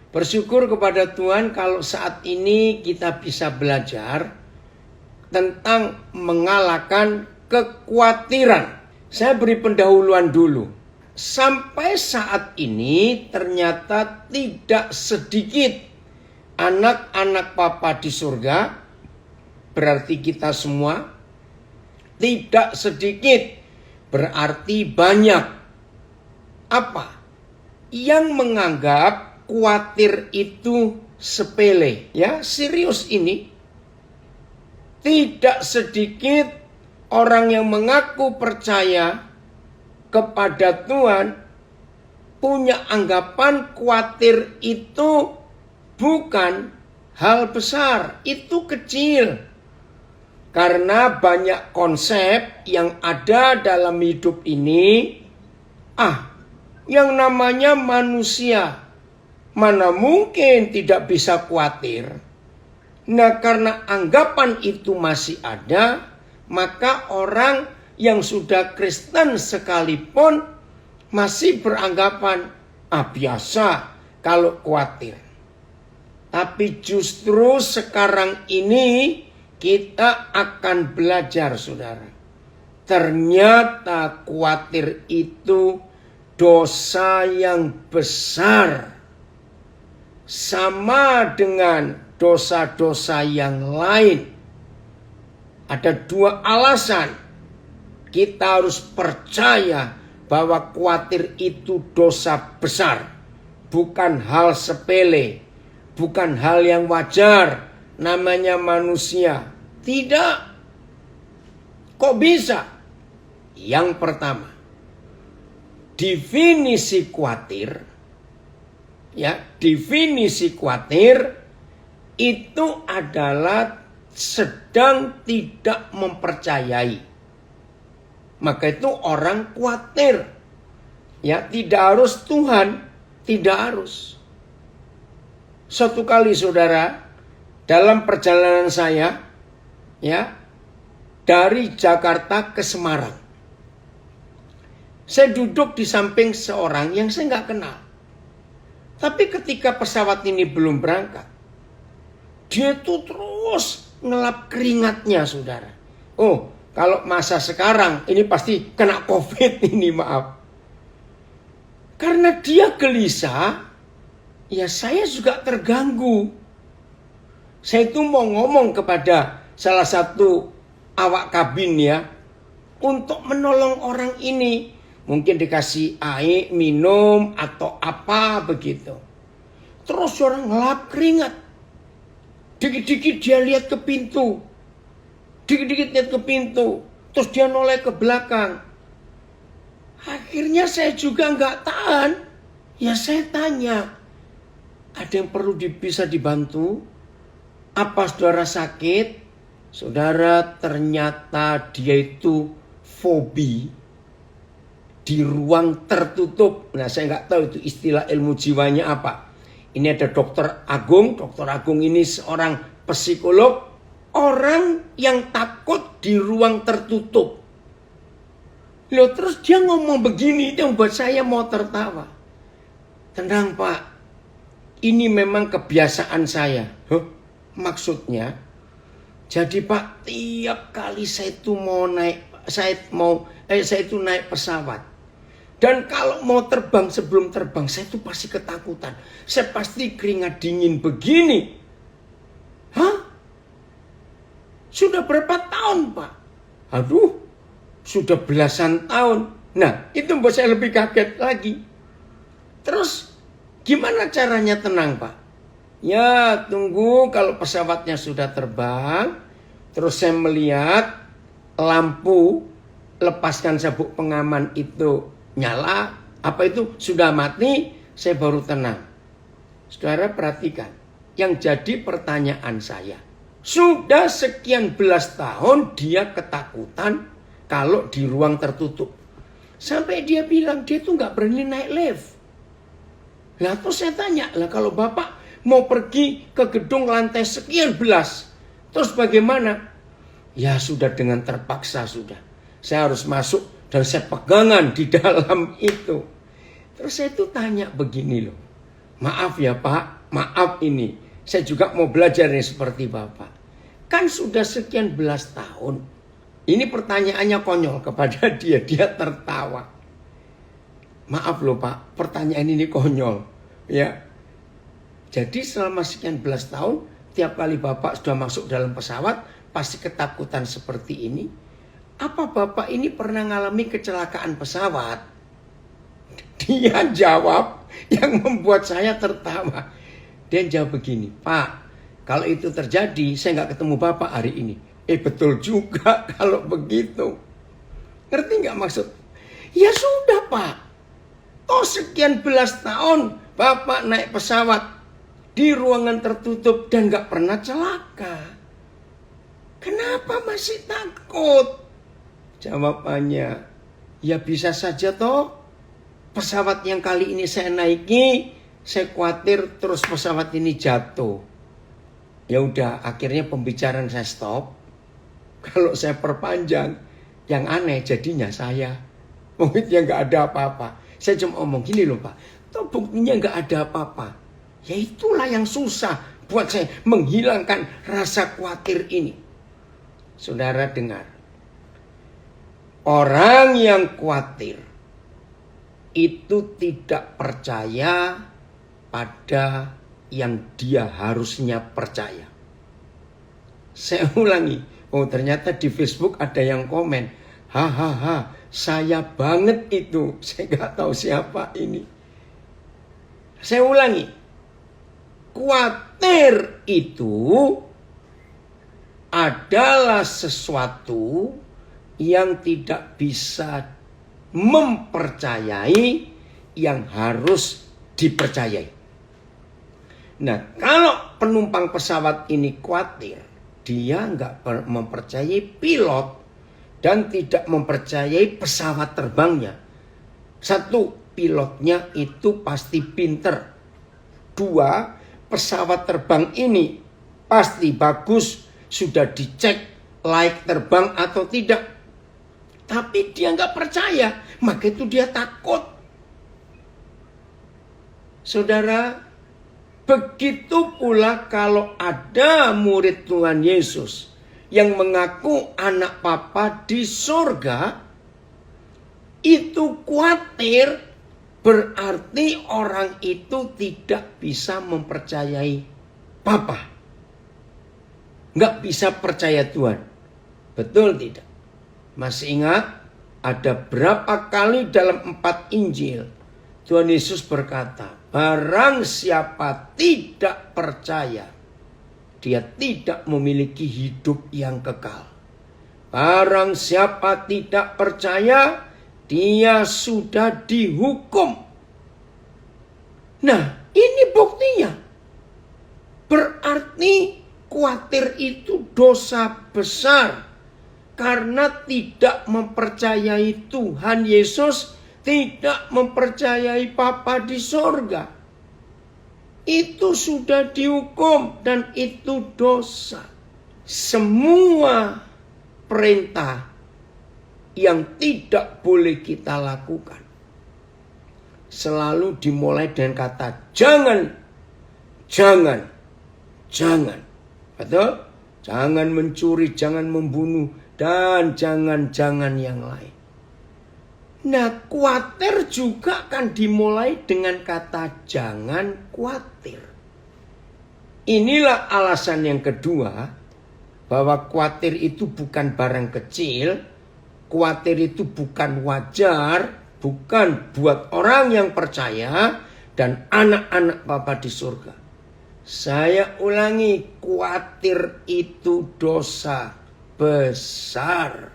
Bersyukur kepada Tuhan kalau saat ini kita bisa belajar tentang mengalahkan kekhawatiran. Saya beri pendahuluan dulu. Sampai saat ini ternyata tidak sedikit anak-anak Papa di surga, berarti kita semua, tidak sedikit berarti banyak. Apa? Yang menganggap khawatir itu sepele. Ya, serius ini. Tidak sedikit orang yang mengaku percaya kepada Tuhan punya anggapan khawatir itu bukan hal besar, itu kecil. Karena banyak konsep yang ada dalam hidup ini, yang namanya manusia, mana mungkin tidak bisa khawatir. Nah, karena anggapan itu masih ada, maka orang yang sudah Kristen sekalipun masih beranggapan, biasa kalau khawatir. Tapi justru sekarang ini kita akan belajar, saudara. Ternyata khawatir itu dosa yang besar. Sama dengan dosa-dosa yang lain. Ada dua alasan kita harus percaya bahwa khawatir itu dosa besar. Bukan hal sepele. Bukan hal yang wajar. Namanya manusia. Tidak. Kok bisa? Yang pertama. Definisi khawatir. Definisi khawatir itu adalah sedang tidak mempercayai. Maka itu orang khawatir. Tidak harus Tuhan, tidak harus. Suatu kali saudara, dalam perjalanan saya, dari Jakarta ke Semarang, saya duduk di samping seorang yang saya nggak kenal. Tapi ketika pesawat ini belum berangkat, dia tuh terus ngelap keringatnya, saudara. Oh, kalau masa sekarang ini pasti kena COVID ini, maaf. Karena dia gelisah, saya juga terganggu. Saya itu mau ngomong kepada salah satu awak kabin untuk menolong orang ini. Mungkin dikasih air, minum, atau apa begitu. Terus orang ngelap keringat. Dikit-dikit dia lihat ke pintu. Dikit-dikit lihat ke pintu. Terus dia noleh ke belakang. Akhirnya saya juga nggak tahan. Saya tanya. Ada yang perlu bisa dibantu? Apa saudara sakit? Saudara, ternyata dia itu fobi di ruang tertutup. Nah, saya nggak tahu itu istilah ilmu jiwanya apa. Ini ada Dokter Agung. Dokter Agung ini seorang psikolog. Orang yang takut di ruang tertutup. Loh, terus dia ngomong begini, itu yang buat saya mau tertawa. Tenang, Pak. Ini memang kebiasaan saya. Maksudnya? Jadi, Pak, tiap kali saya itu naik pesawat. Dan kalau mau terbang, sebelum terbang, saya itu pasti ketakutan. Saya pasti keringat dingin begini. Sudah berapa tahun, Pak? Aduh, sudah belasan tahun. Nah, itu membuat saya lebih kaget lagi. Terus, gimana caranya tenang, Pak? Tunggu kalau pesawatnya sudah terbang. Terus saya melihat lampu, lepaskan sabuk pengaman itu nyala, apa itu sudah mati, saya baru tenang. Saudara perhatikan, yang jadi pertanyaan saya, sudah sekian belas tahun dia ketakutan kalau di ruang tertutup. Sampai dia bilang dia tuh nggak berani naik lift. Lah terus saya tanya, kalau Bapak mau pergi ke gedung lantai sekian belas, terus bagaimana? Sudah dengan terpaksa sudah. Saya harus masuk. Dan saya pegangan di dalam itu. Terus saya tuh tanya begini loh. Maaf ya Pak. maaf ini, saya juga mau belajar nih seperti Bapak. Kan sudah sekian belas tahun. Ini pertanyaannya konyol kepada dia, dia tertawa. Maaf loh Pak, pertanyaan ini konyol. Ya. Jadi selama sekian belas tahun, tiap kali Bapak sudah masuk dalam pesawat, pasti ketakutan seperti ini. Apa Bapak ini pernah ngalami kecelakaan pesawat? Dia jawab yang membuat saya tertawa. Dia jawab begini, Pak, kalau itu terjadi, saya nggak ketemu Bapak hari ini. Betul juga kalau begitu. Ngerti nggak maksud? Ya sudah Pak. Toh sekian belas tahun Bapak naik pesawat di ruangan tertutup dan nggak pernah celaka. Kenapa masih takut? Jawabannya, ya bisa saja toh. Pesawat yang kali ini saya naiki, saya khawatir terus pesawat ini jatuh. Ya udah, akhirnya pembicaraan saya stop. Kalau saya perpanjang, yang aneh jadinya saya. Mungkin ya nggak ada apa-apa. Saya cuma ngomong gini loh Pak, toh buktinya nggak ada apa-apa. Ya itulah yang susah buat saya menghilangkan rasa khawatir ini. Saudara dengar, orang yang khawatir itu tidak percaya pada yang dia harusnya percaya. Saya ulangi, oh ternyata di Facebook ada yang komen, hahaha, saya banget itu. Saya nggak tahu siapa ini. Saya ulangi, khawatir itu adalah sesuatu yang tidak bisa mempercayai yang harus dipercayai. Nah, kalau penumpang pesawat ini khawatir, dia nggak mempercayai pilot dan tidak mempercayai pesawat terbangnya. Satu, pilotnya itu pasti pinter. Dua, pesawat terbang ini pasti bagus, sudah dicek layak terbang atau tidak. Tapi dia nggak percaya, maka itu dia takut. Saudara, begitu pula kalau ada murid Tuhan Yesus yang mengaku anak Papa di surga, itu khawatir berarti orang itu tidak bisa mempercayai Papa. Nggak bisa percaya Tuhan. Betul tidak? Masih ingat? Ada berapa kali dalam 4 Injil Tuhan Yesus berkata, barang siapa tidak percaya, dia tidak memiliki hidup yang kekal. Barang siapa tidak percaya, dia sudah dihukum. Nah, ini buktinya. Berarti khawatir itu dosa besar. Karena tidak mempercayai Tuhan Yesus, tidak mempercayai Bapa di sorga. Itu sudah dihukum dan itu dosa. Semua perintah yang tidak boleh kita lakukan selalu dimulai dengan kata jangan, jangan, jangan. Betul? Jangan mencuri, jangan membunuh, dan jangan-jangan yang lain. Nah, khawatir juga kan dimulai dengan kata jangan khawatir. Inilah alasan yang kedua, bahwa khawatir itu bukan barang kecil, khawatir itu bukan wajar, bukan buat orang yang percaya dan anak-anak Bapa di surga. Saya ulangi, khawatir itu dosa besar.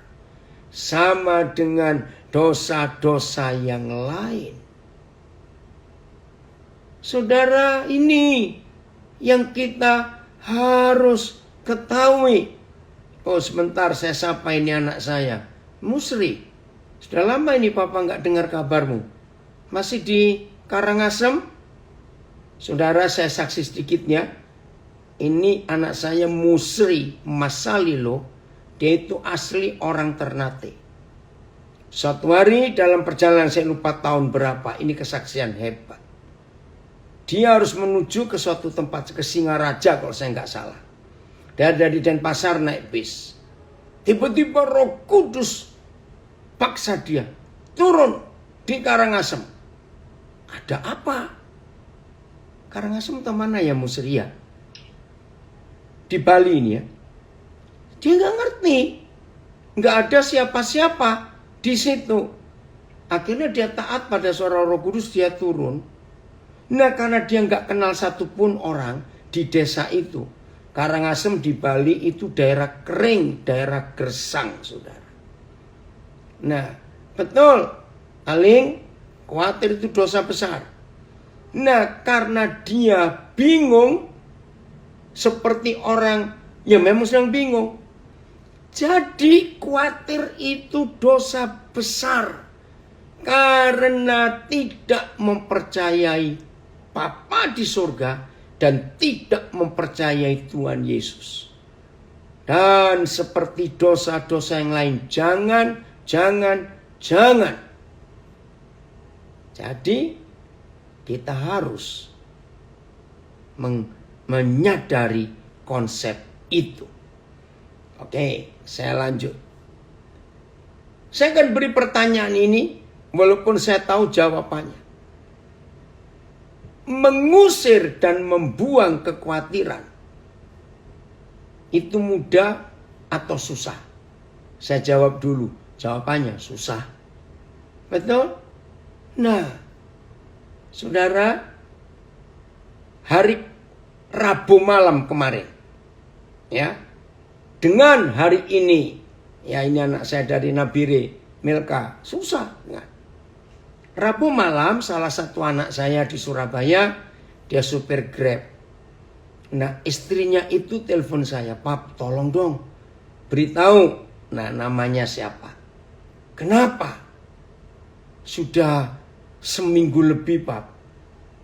Sama dengan dosa-dosa yang lain. Saudara, ini yang kita harus ketahui. Oh sebentar, saya sapa ini anak saya. Musri, sudah lama ini Papa nggak dengar kabarmu. Masih di Karangasem? Saudara, saya saksi sedikitnya. Ini anak saya Musri Masalilo. Dia itu asli orang Ternate. Suatu hari dalam perjalanan, saya lupa tahun berapa. Ini kesaksian hebat. Dia harus menuju ke suatu tempat, ke Singaraja kalau saya nggak salah. Dia dari Denpasar naik bis. Tiba-tiba Roh Kudus paksa dia turun di Karangasem. Ada apa? Karangasem mana ya, Musria? Di Bali ini ya. Dia nggak ngerti. Nggak ada siapa-siapa di situ. Akhirnya dia taat pada suara Roh Kudus, dia turun. Nah, karena dia nggak kenal satupun orang di desa itu. Karangasem di Bali itu daerah kering, daerah gersang, saudara. Nah, betul, Aling khawatir itu dosa besar. Nah, karena dia bingung, seperti orang yang memang sedang bingung. Jadi khawatir itu dosa besar. Karena tidak mempercayai Bapa di surga dan tidak mempercayai Tuhan Yesus. Dan seperti dosa-dosa yang lain, jangan. Jadi kita harus menyadari konsep itu. Oke, saya lanjut. Saya akan beri pertanyaan ini walaupun saya tahu jawabannya. Mengusir dan membuang kekhawatiran itu mudah atau susah? Saya jawab dulu. Jawabannya susah. Betul? Nah, saudara, hari Rabu malam kemarin, ya, dengan hari ini, ya ini anak saya dari Nabire, Milka, susah. Nah, Rabu malam salah satu anak saya di Surabaya, dia supir Grab. Nah, istrinya itu telepon saya, "Pap, tolong dong beritahu." Nah, namanya siapa? Kenapa? Sudah seminggu lebih, Pap.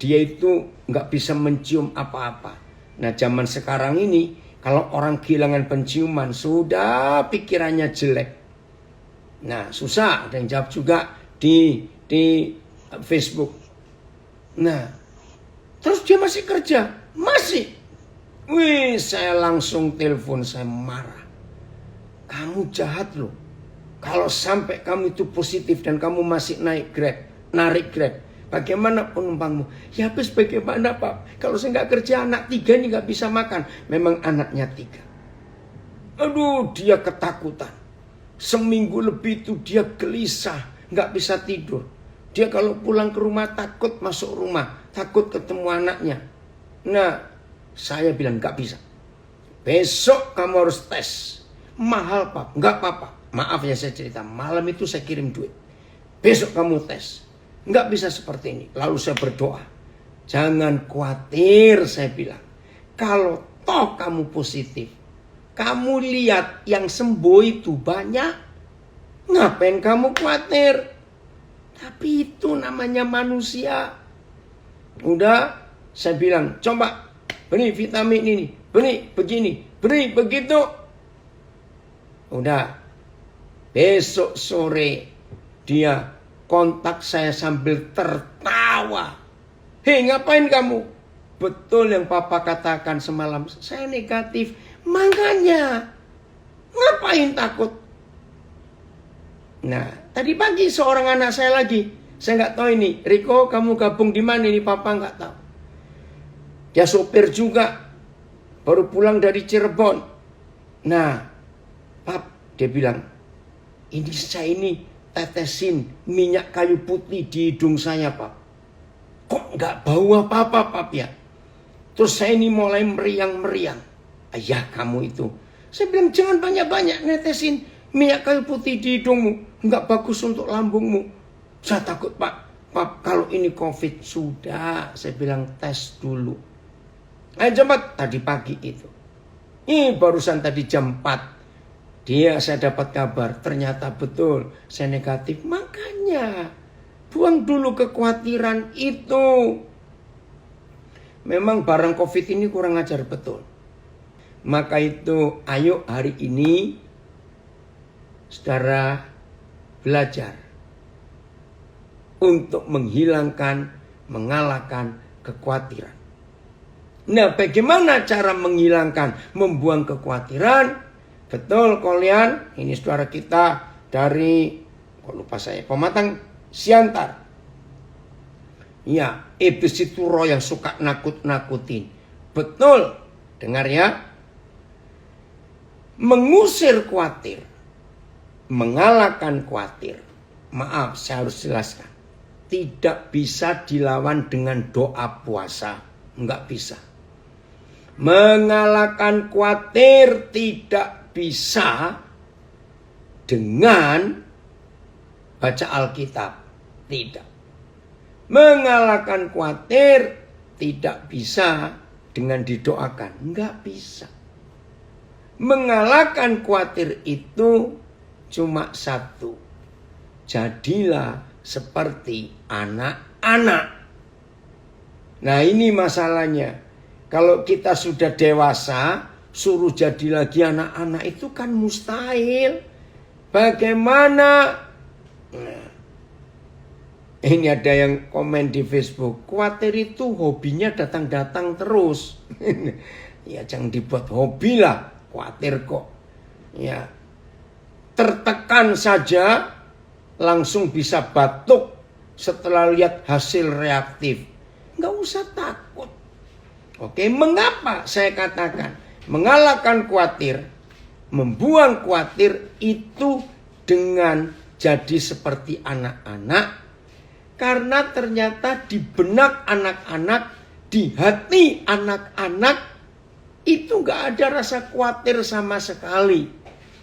Dia itu nggak bisa mencium apa-apa. Nah, zaman sekarang ini kalau orang kehilangan penciuman sudah pikirannya jelek. Nah, susah. Ada yang jawab juga di Facebook. Nah, terus dia masih kerja. Masih. Wih, saya langsung telepon, saya marah. Kamu jahat loh. Kalau sampai kamu itu positif dan kamu masih narik Grab. Bagaimana penumpangmu? Ya habis bagaimana, Pak? Kalau saya nggak kerja, anak 3 ini nggak bisa makan. Memang anaknya 3. Aduh, dia ketakutan. Seminggu lebih itu dia gelisah. Nggak bisa tidur. Dia kalau pulang ke rumah takut masuk rumah. Takut ketemu anaknya. Nah, saya bilang nggak bisa. Besok kamu harus tes. Mahal, Pak. Nggak apa-apa. Maaf ya saya cerita. Malam itu saya kirim duit. Besok kamu tes. Nggak bisa seperti ini. Lalu saya berdoa. Jangan khawatir, saya bilang. Kalau toh kamu positif. Kamu lihat yang sembuh itu banyak. Ngapain kamu khawatir? Tapi itu namanya manusia. Udah, saya bilang, coba beri vitamin ini, beri begini, beri begitu. Udah, besok sore dia kontak saya sambil tertawa. "Hei, ngapain kamu?" "Betul yang Papa katakan semalam, saya negatif. Makanya, ngapain takut?" Nah, tadi pagi seorang anak saya lagi. Saya nggak tahu ini. "Riko, kamu gabung di mana ini?" "Papa nggak tahu." Dia sopir juga. Baru pulang dari Cirebon. Nah, Pap, dia bilang, "Ini saya ini tetesin minyak kayu putih di hidung saya, Pap. Kok nggak bau apa-apa, Pap ya?" Terus saya ini mulai meriang-meriang. "Ayah kamu itu." Saya bilang, "Jangan banyak-banyak netesin minyak kayu putih di hidungmu. Nggak bagus untuk lambungmu." "Saya takut, Pak. Pap, kalau ini COVID." "Sudah," saya bilang, "tes dulu." Ayo cepat, tadi pagi itu. Ini barusan tadi jam 4. Saya dapat kabar, ternyata betul saya negatif. Makanya buang dulu kekhawatiran itu. Memang barang COVID ini kurang ajar betul. Maka itu ayo hari ini saudara belajar untuk menghilangkan, mengalahkan kekhawatiran. Nah, bagaimana cara membuang kekhawatiran? Betul kalian, ini saudara kita dari, kok lupa saya, Pematang Siantar. Ya, iblis itu roh yang suka nakut-nakutin. Betul, dengar ya. Mengusir khawatir, mengalahkan khawatir. Maaf, saya harus jelaskan. Tidak bisa dilawan dengan doa puasa. Enggak bisa. Mengalahkan khawatir tidak bisa dengan baca Alkitab. Tidak. Mengalahkan khawatir tidak bisa dengan didoakan. Enggak bisa. Mengalahkan khawatir itu cuma satu. Jadilah seperti anak-anak. Nah, ini masalahnya. Kalau kita sudah dewasa, suruh jadi lagi anak-anak itu kan mustahil. Bagaimana? Nah, ini ada yang komen di Facebook. Khawatir itu hobinya datang-datang terus. Ya jangan dibuat hobi lah. Khawatir kok. Ya, tertekan saja langsung bisa batuk setelah lihat hasil reaktif. Nggak usah takut. Oke, mengapa saya katakan mengalahkan khawatir, membuang khawatir itu dengan jadi seperti anak-anak? Karena ternyata di benak anak-anak, di hati anak-anak itu nggak ada rasa khawatir sama sekali.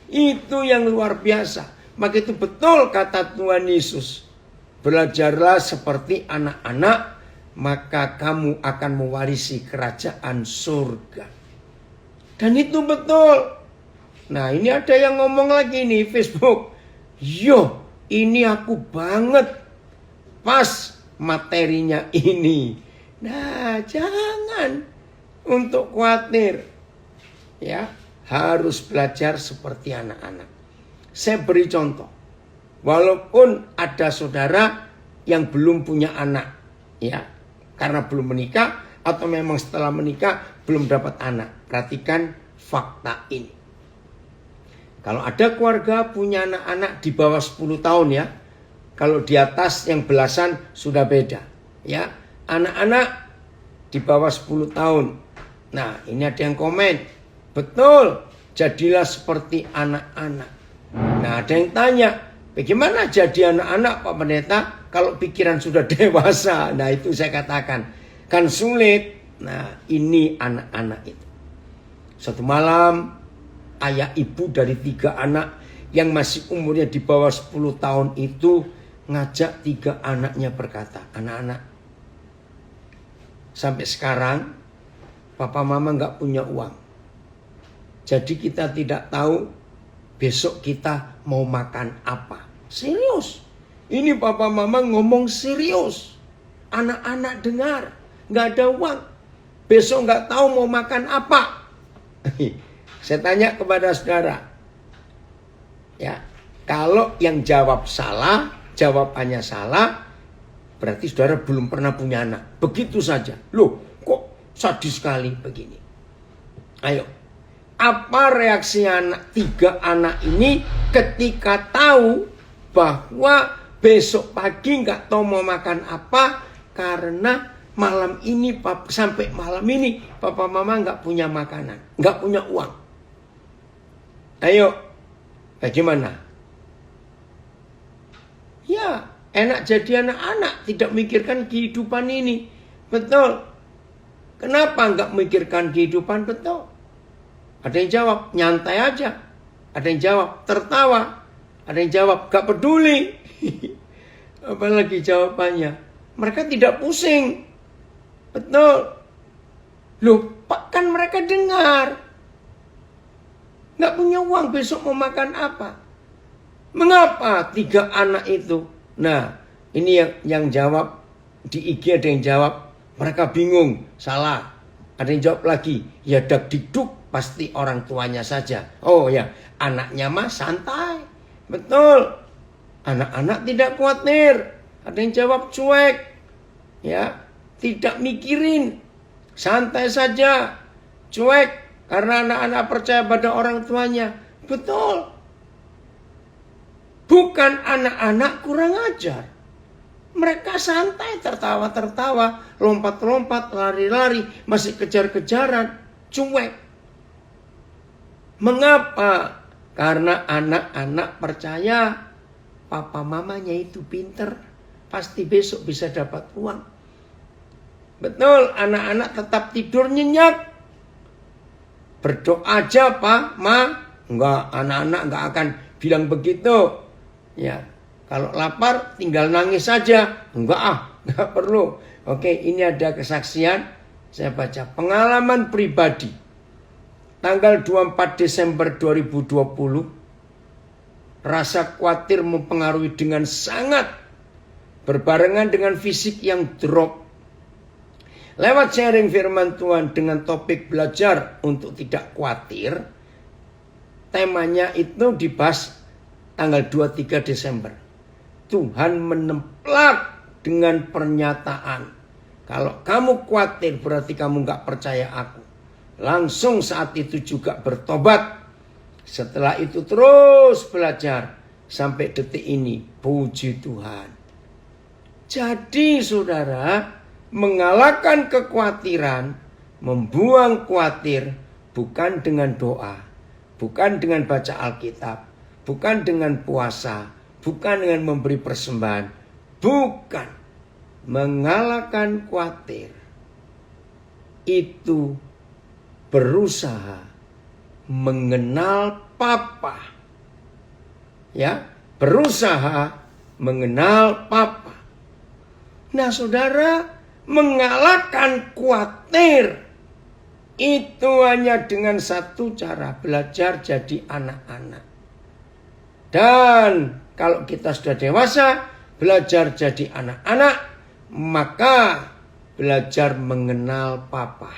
Itu yang luar biasa. Maka itu betul kata Tuhan Yesus. Belajarlah seperti anak-anak, maka kamu akan mewarisi kerajaan surga. Dan itu betul. Nah, ini ada yang ngomong lagi nih Facebook. Yo, ini aku banget. Pas materinya ini. Nah, jangan untuk khawatir. Ya, harus belajar seperti anak-anak. Saya beri contoh. Walaupun ada saudara yang belum punya anak, ya, karena belum menikah atau memang setelah menikah belum dapat anak. Perhatikan fakta ini. Kalau ada keluarga punya anak-anak di bawah 10 tahun ya. Kalau di atas yang belasan sudah beda, ya. Anak-anak di bawah 10 tahun. Nah, ini ada yang komen. Betul, jadilah seperti anak-anak. Nah, ada yang tanya, bagaimana jadi anak-anak Pak Pendeta kalau pikiran sudah dewasa? Nah, itu saya katakan, kan sulit. Nah, ini anak-anak itu. Suatu malam, ayah ibu dari 3 anak yang masih umurnya di bawah 10 tahun itu ngajak 3 anaknya berkata, anak-anak, sampai sekarang papa mama gak punya uang. Jadi kita tidak tahu besok kita mau makan apa. Serius. Ini papa mama ngomong serius. Anak-anak dengar. Gak ada uang. Besok gak tahu mau makan apa. Saya tanya kepada saudara. Ya, kalau yang jawab salah, jawabannya salah, berarti saudara belum pernah punya anak. Begitu saja. Loh, kok sadis sekali begini. Ayo. Apa reaksi 3 anak ini ketika tahu bahwa besok pagi nggak tahu mau makan apa karena malam ini sampai malam ini papa mama nggak punya makanan, nggak punya uang. Ayo, bagaimana? Ya, enak jadi anak-anak, tidak mikirkan kehidupan ini. Betul. Kenapa nggak mikirkan kehidupan? Betul. Ada yang jawab, nyantai aja. Ada yang jawab, tertawa. Ada yang jawab, gak peduli. Apalagi jawabannya. Mereka tidak pusing. Betul. Loh, kan mereka dengar. Gak punya uang, besok mau makan apa? Mengapa 3 anak itu? Nah, ini yang jawab. Di IG ada yang jawab, mereka bingung, salah. Ada yang jawab lagi, ya dak dikduk. Pasti orang tuanya saja. Oh ya, anaknya mah santai. Betul. Anak-anak tidak khawatir. Ada yang jawab cuek. Ya, tidak mikirin, santai saja, cuek, karena anak-anak percaya pada orang tuanya. Betul. Bukan anak-anak kurang ajar. Mereka santai, tertawa-tertawa, lompat-lompat, lari-lari, masih kejar-kejaran, cuek. Mengapa? Karena anak-anak percaya papa mamanya itu pinter, pasti besok bisa dapat uang. Betul, anak-anak tetap tidur nyenyak. Berdoa aja, Pak, Ma. Enggak, anak-anak enggak akan bilang begitu. Ya, kalau lapar tinggal nangis saja. Enggak perlu. Oke, ini ada kesaksian. Saya baca pengalaman pribadi. Tanggal 24 Desember 2020. Rasa khawatir mempengaruhi dengan sangat. Berbarengan dengan fisik yang drop. Lewat sharing firman Tuhan dengan topik belajar untuk tidak khawatir. Temanya itu dibahas tanggal 23 Desember. Tuhan menemplak dengan pernyataan. Kalau kamu khawatir berarti kamu gak percaya aku. Langsung saat itu juga bertobat. Setelah itu terus belajar. Sampai detik ini. Puji Tuhan. Jadi saudara, mengalahkan kekhawatiran, membuang khawatir, bukan dengan doa, bukan dengan baca Alkitab, bukan dengan puasa, bukan dengan memberi persembahan, bukan. Mengalahkan khawatir itu berusaha mengenal Papa. Ya, berusaha mengenal Papa. Nah, saudara, mengalahkan khawatir itu hanya dengan satu cara, belajar jadi anak-anak. Dan kalau kita sudah dewasa, belajar jadi anak-anak, maka belajar mengenal Papa.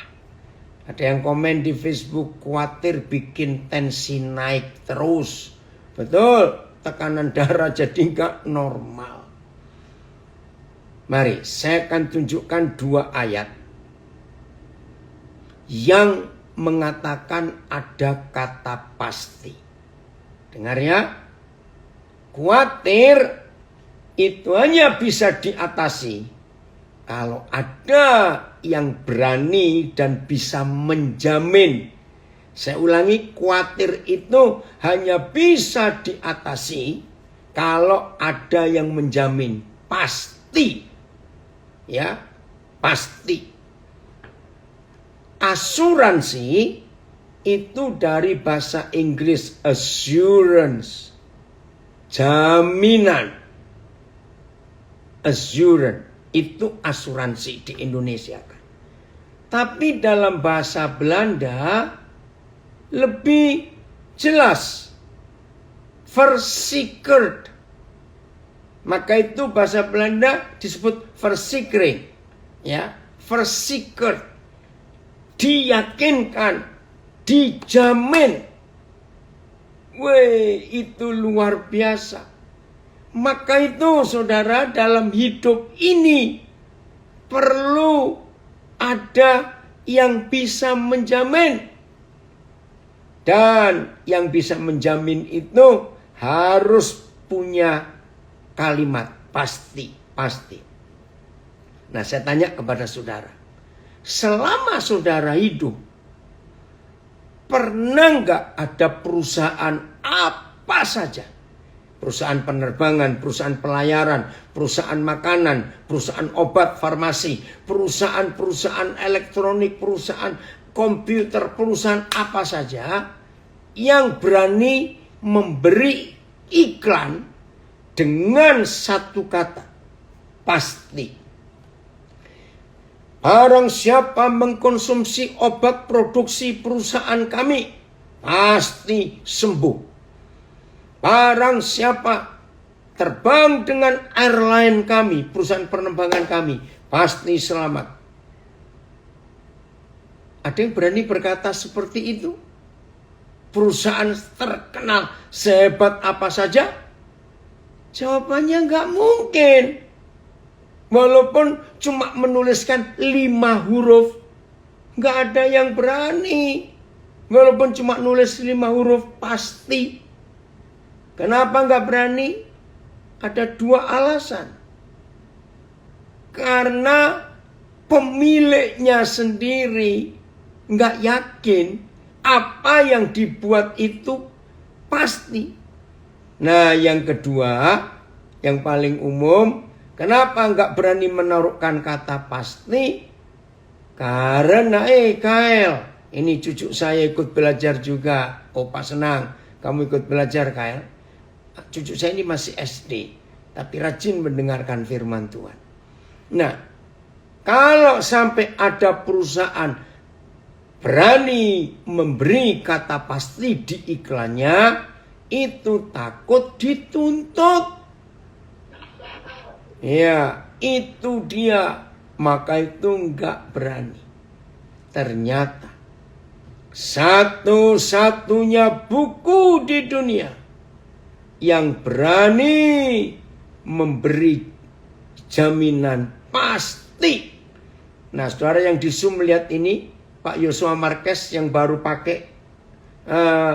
Ada yang komen di Facebook, khawatir bikin tensi naik terus. Betul, tekanan darah jadi nggak normal. Mari, saya akan tunjukkan 2 ayat yang mengatakan ada kata pasti. Dengar ya. Khawatir itu hanya bisa diatasi kalau ada yang berani dan bisa menjamin. Saya ulangi, khawatir itu hanya bisa diatasi kalau ada yang menjamin. Pasti. Ya, pasti. Asuransi itu dari bahasa Inggris assurance. Jaminan. Assurance itu asuransi di Indonesia kan. Tapi dalam bahasa Belanda lebih jelas. Verzekerd. Maka itu bahasa Belanda disebut verzekering. Ya, verzekerd. Diyakinkan, dijamin. Weh, itu luar biasa. Maka itu saudara, dalam hidup ini perlu ada yang bisa menjamin. Dan yang bisa menjamin itu harus punya kalimat pasti, pasti. Nah, saya tanya kepada saudara. Selama saudara hidup, pernah nggak ada perusahaan apa saja? Perusahaan penerbangan, perusahaan pelayaran, perusahaan makanan, perusahaan obat, farmasi, perusahaan-perusahaan elektronik, perusahaan komputer, perusahaan apa saja yang berani memberi iklan dengan satu kata, pasti. Barang siapa mengkonsumsi obat produksi perusahaan kami, pasti sembuh. Barang siapa terbang dengan airline kami, perusahaan penerbangan kami, pasti selamat. Ada yang berani berkata seperti itu? Perusahaan terkenal sehebat apa saja? Jawabannya nggak mungkin. Walaupun cuma menuliskan 5 huruf, nggak ada yang berani. Walaupun cuma nulis 5 huruf pasti. Kenapa nggak berani? Ada 2 alasan. Karena pemiliknya sendiri nggak yakin apa yang dibuat itu pasti. Nah, yang kedua, yang paling umum, kenapa nggak berani menaruhkan kata pasti? Karena Kael, ini cucu saya ikut belajar juga. Opa senang kamu ikut belajar, Kael. Cucu saya ini masih SD, tapi rajin mendengarkan firman Tuhan. Nah, kalau sampai ada perusahaan berani memberi kata pasti di iklannya, itu takut dituntut. Ya, itu dia. Maka itu enggak berani. Ternyata satu-satunya buku di dunia yang berani memberi jaminan pasti. Nah, saudara yang di Zoom melihat ini, Pak Yosua Marquez yang baru pakai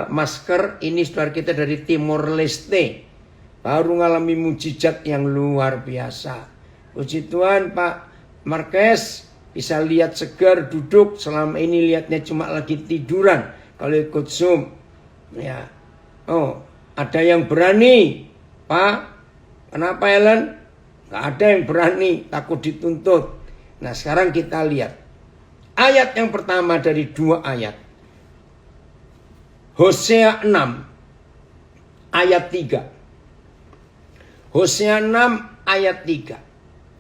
masker, ini saudara kita dari Timor Leste. Baru ngalami mujizat yang luar biasa. Puji Tuhan, Pak Marquez bisa lihat segar, duduk. Selama ini lihatnya cuma lagi tiduran kalau ikut Zoom. Ya. Oh, ada yang berani. Pak, kenapa Helen? Gak ada yang berani, takut dituntut. Nah, sekarang kita lihat ayat yang pertama dari 2 ayat. Hosea 6 ayat 3. Hosea 6 ayat 3.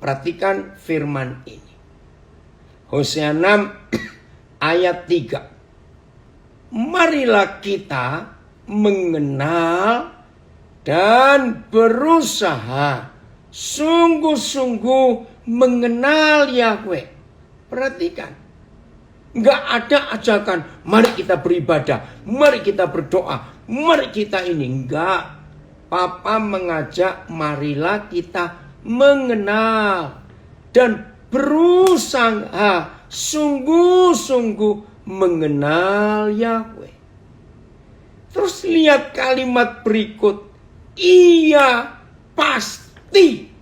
Perhatikan firman ini. Hosea 6 ayat 3. Marilah kita mengenal dan berusaha sungguh-sungguh mengenal Yahweh. Perhatikan. Nggak ada ajakan, mari kita beribadah, mari kita berdoa, mari kita ini. Enggak. Papa mengajak, marilah kita mengenal dan berusaha sungguh-sungguh mengenal Yahweh. Terus lihat kalimat berikut. Ia pasti.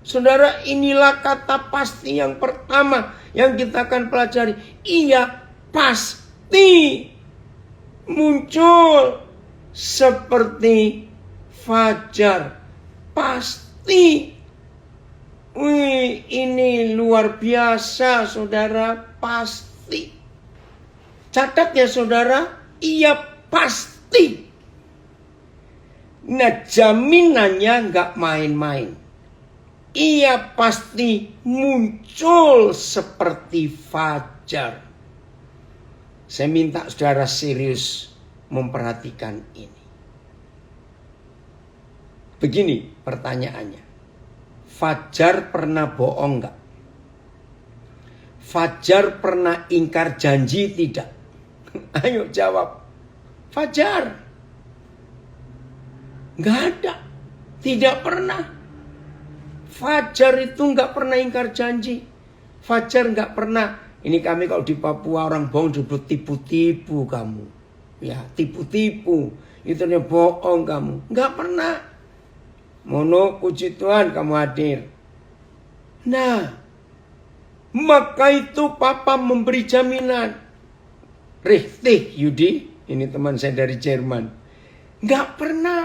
Saudara, inilah kata pasti yang pertama yang kita akan pelajari. Ia pasti muncul seperti fajar. Pasti. Wih, ini luar biasa, saudara. Pasti. Catat ya, saudara. Ia pasti. Nah, jaminannya nggak main-main. Ia pasti muncul seperti fajar. Saya minta saudara serius memperhatikan ini. Begini pertanyaannya. Fajar pernah bohong nggak? Fajar pernah ingkar janji tidak? Ayo jawab. Fajar. Nggak ada. Tidak pernah. Fajar itu nggak pernah ingkar janji. Fajar nggak pernah. Ini kami kalau di Papua orang bohong disebut tipu-tipu kamu. Ya, tipu-tipu. Itu bohong kamu. Nggak pernah. Mono, puji Tuhan kamu hadir. Nah, maka itu Papa memberi jaminan. Richtig Yudi, ini teman saya dari Jerman. Nggak pernah.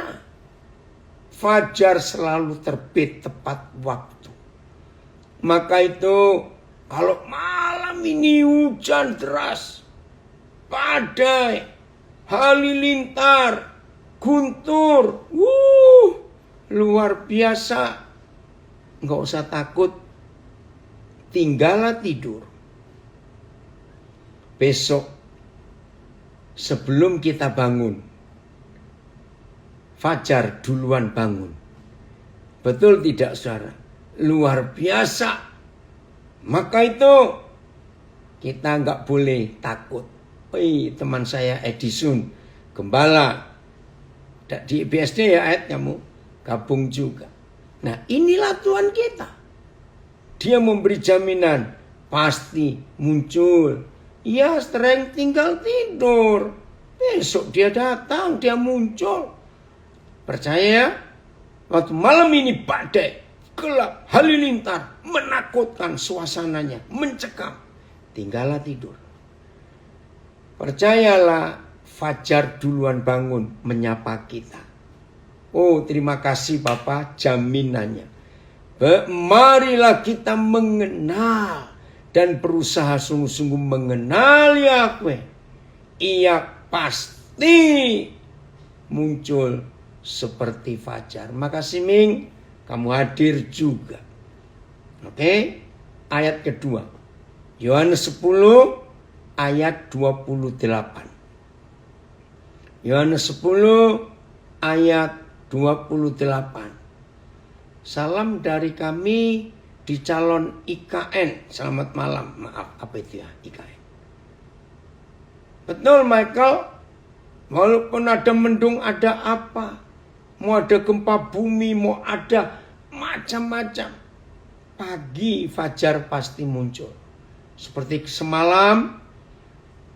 Fajar selalu terbit tepat waktu. Maka itu kalau malam ini hujan deras, badai, halilintar, guntur, luar biasa. Nggak usah takut. Tinggallah tidur. Besok sebelum kita bangun, fajar duluan bangun. Betul tidak, saudara? Luar biasa. Maka itu kita nggak boleh takut. Teman saya Edison, gembala di BSD ya, kamu gabung juga. Nah, inilah Tuhan kita. dia memberi jaminan pasti muncul. Ya, sering tinggal tidur. Besok dia datang, dia muncul. Percaya? Waktu malam ini badai, gelap, halilintar, menakutkan suasananya, mencekam. Tinggallah tidur. Percayalah, fajar duluan bangun menyapa kita. Oh, terima kasih Bapak, jaminannya. Marilah kita mengenal dan berusaha sungguh-sungguh mengenal Yahweh. Ia pasti muncul seperti fajar. Makasih Ming, kamu hadir juga. Oke, ayat kedua. Yohanes 10 ayat 28. Yohanes 10 ayat 28. Salam dari kami di calon IKN. Selamat malam. Maaf, apa itu ya IKN? Betul Michael. Walaupun ada mendung, ada apa? Mau ada gempa bumi, mau ada macam-macam. Pagi fajar pasti muncul. Seperti semalam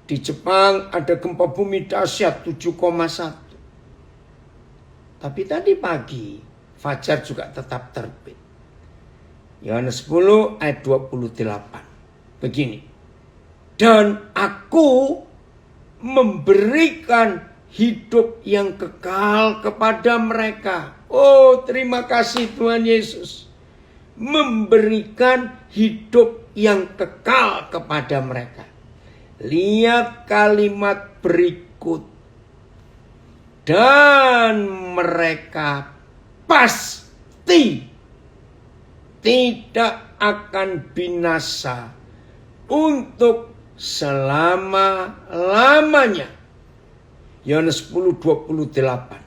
di Jepang ada gempa bumi dahsyat 7,1. Tapi tadi pagi fajar juga tetap terbit. Yohanes 10 ayat 28. Begini. Dan aku memberikan hidup yang kekal kepada mereka. Oh, terima kasih Tuhan Yesus. Memberikan hidup yang kekal kepada mereka. Lihat kalimat berikut. Dan mereka pasti tidak akan binasa untuk selama-lamanya. Yohanes 10:28.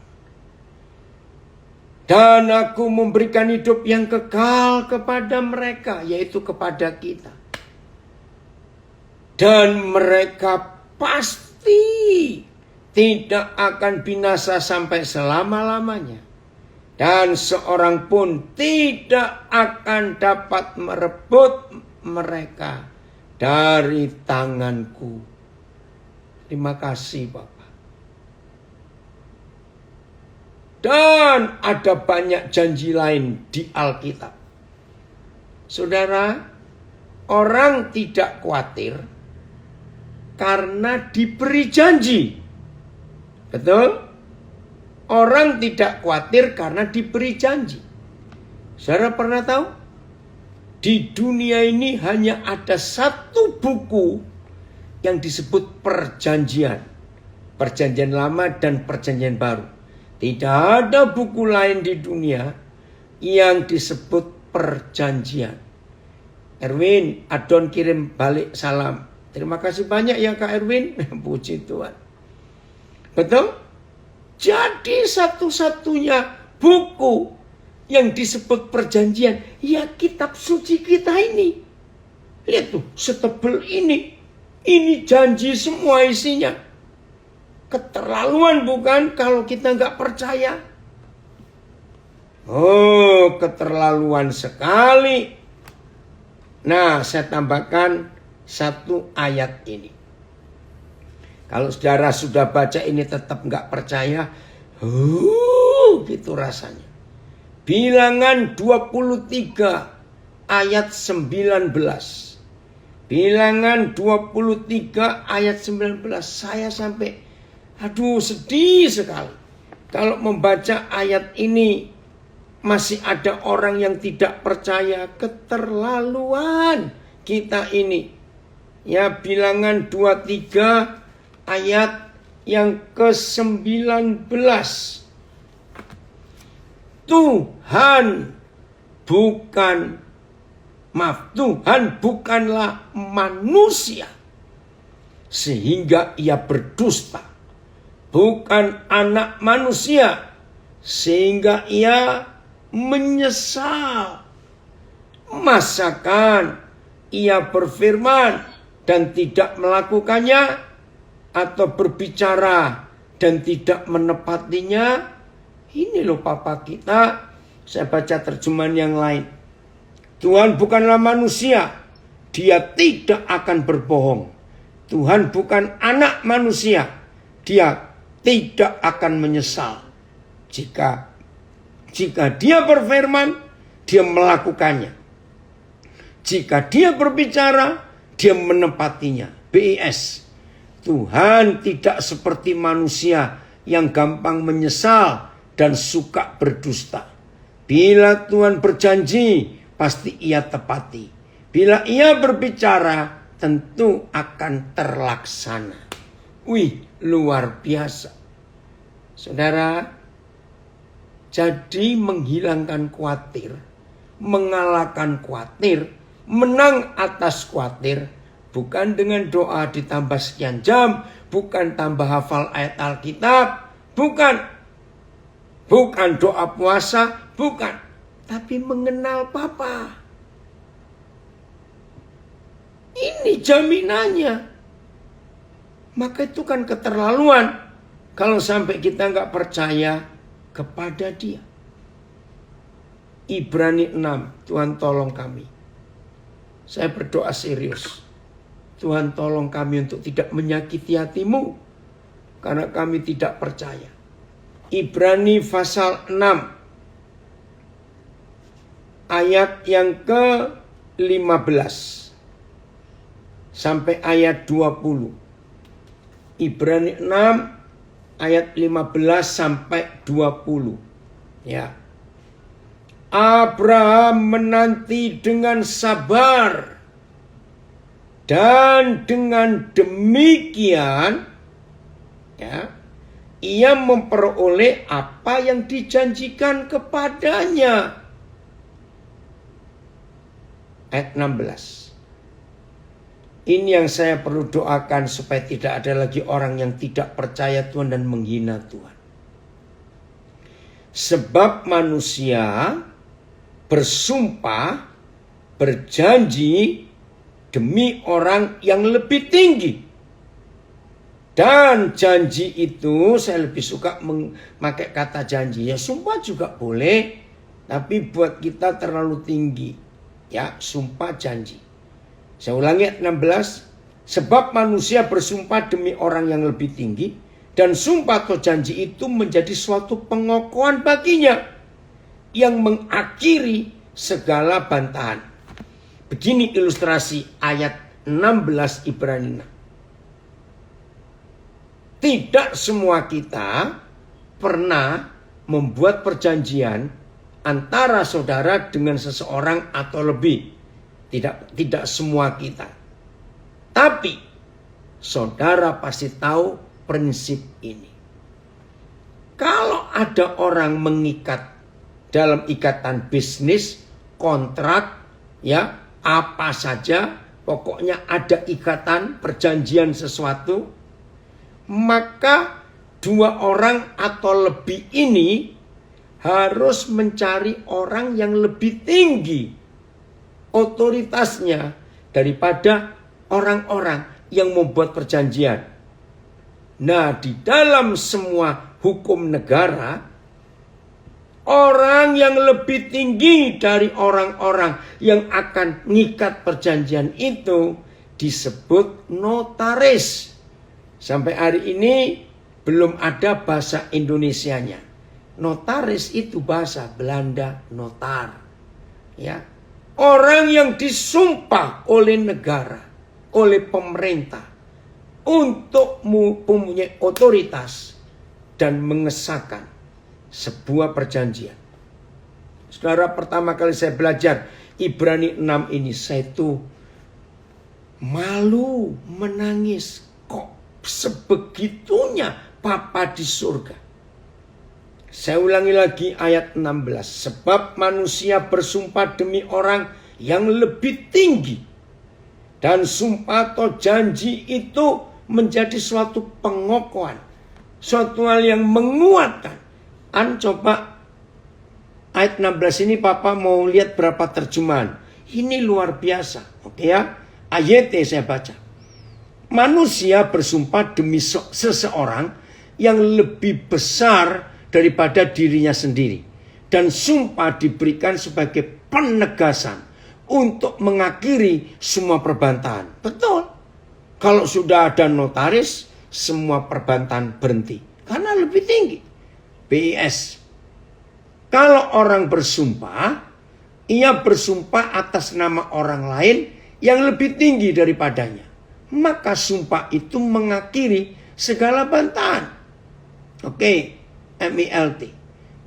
Dan aku memberikan hidup yang kekal kepada mereka, yaitu kepada kita. Dan mereka pasti tidak akan binasa sampai selama-lamanya. Dan seorang pun tidak akan dapat merebut mereka dari tanganku. Terima kasih Bapak. Dan ada banyak janji lain di Alkitab. Saudara, orang tidak khawatir karena diberi janji. Betul? Orang tidak khawatir karena diberi janji. Saudara pernah tahu? Di dunia ini hanya ada satu buku yang disebut perjanjian. Perjanjian lama dan perjanjian baru. Tidak ada buku lain di dunia yang disebut perjanjian. Erwin, Adon kirim balik salam. Terima kasih banyak ya Kak Erwin. Puji Tuhan. Betul? Jadi satu-satunya buku yang disebut perjanjian, ya kitab suci kita ini. Lihat tuh, setebel ini. Ini janji semua isinya. Keterlaluan bukan kalau kita nggak percaya? Oh, keterlaluan sekali. Nah, saya tambahkan satu ayat ini. Kalau saudara sudah baca ini tetap nggak percaya, gitu rasanya. Bilangan 23 ayat 19. Bilangan 23 ayat 19. Saya sampai sedih sekali. Kalau membaca ayat ini masih ada orang yang tidak percaya. Keterlaluan kita ini. Ya, Bilangan 23 ayat yang ke-19. Tuhan bukanlah manusia sehingga ia berdusta. Bukan anak manusia sehingga ia menyesal. Masakan ia berfirman dan tidak melakukannya, atau berbicara dan tidak menepatinya? Ini loh Papa kita. Saya baca terjemahan yang lain. Tuhan bukanlah manusia, dia tidak akan berbohong. Tuhan bukan anak manusia, dia tidak akan menyesal. Jika dia berfirman, dia melakukannya. Jika dia berbicara, dia menepatinya. BIS. Tuhan tidak seperti manusia yang gampang menyesal dan suka berdusta. Bila Tuhan berjanji, pasti ia tepati. Bila ia berbicara, tentu akan terlaksana. Wih, luar biasa. Saudara, jadi menghilangkan khawatir, mengalahkan khawatir, menang atas khawatir, bukan dengan doa ditambah sekian jam, bukan tambah hafal ayat Alkitab, bukan doa puasa, bukan, tapi mengenal Bapa. Ini jaminannya. Maka itu kan keterlaluan kalau sampai kita nggak percaya kepada Dia. Ibrani 6, Tuhan tolong kami. Saya berdoa serius. Tuhan tolong kami untuk tidak menyakiti hatimu karena kami tidak percaya. Ibrani pasal 6 ayat yang ke-15 sampai ayat 20. Ibrani 6 ayat 15 sampai 20. Ya. Abraham menanti dengan sabar, dan dengan demikian ya, ia memperoleh apa yang dijanjikan kepadanya. Ayat 16. Ini yang saya perlu doakan supaya tidak ada lagi orang yang tidak percaya Tuhan dan menghina Tuhan. Sebab manusia bersumpah, berjanji demi orang yang lebih tinggi. Dan janji itu, saya lebih suka memakai kata janji. Ya sumpah juga boleh, tapi buat kita terlalu tinggi. Ya, sumpah janji. Saya ulangi ayat 16. Sebab manusia bersumpah demi orang yang lebih tinggi, dan sumpah atau janji itu menjadi suatu pengokohan baginya yang mengakhiri segala bantahan. Begini ilustrasi ayat 16 Ibrani 6. Tidak semua kita pernah membuat perjanjian antara saudara dengan seseorang atau lebih. Tidak semua kita. Tapi saudara pasti tahu prinsip ini. Kalau ada orang mengikat dalam ikatan bisnis, kontrak, ya, apa saja, pokoknya ada ikatan, perjanjian sesuatu, maka dua orang atau lebih ini harus mencari orang yang lebih tinggi otoritasnya daripada orang-orang yang membuat perjanjian. Nah, di dalam semua hukum negara, orang yang lebih tinggi dari orang-orang yang akan mengikat perjanjian itu disebut notaris. Sampai hari ini belum ada bahasa Indonesianya. Notaris itu bahasa Belanda, notar. Ya. Orang yang disumpah oleh negara, oleh pemerintah untuk mempunyai otoritas dan mengesahkan sebuah perjanjian. Saudara, pertama kali saya belajar Ibrani 6 ini, saya tuh malu, menangis. Kok sebegitunya Bapa di surga? Saya ulangi lagi ayat 16. Sebab manusia bersumpah demi orang yang lebih tinggi. Dan sumpah atau janji itu menjadi suatu pengokohan. Suatu hal yang menguatkan. Coba ayat 16 ini Papa mau lihat berapa terjemahan. Ini luar biasa. Oke ya. Ayat saya baca. Manusia bersumpah demi seseorang yang lebih besar daripada dirinya sendiri. Dan sumpah diberikan sebagai penegasan untuk mengakhiri semua perbantahan. Betul. Kalau sudah ada notaris, semua perbantahan berhenti. Karena lebih tinggi. BIS. Kalau orang bersumpah, ia bersumpah atas nama orang lain yang lebih tinggi daripadanya. Maka sumpah itu mengakhiri segala bantahan. Oke, MILT.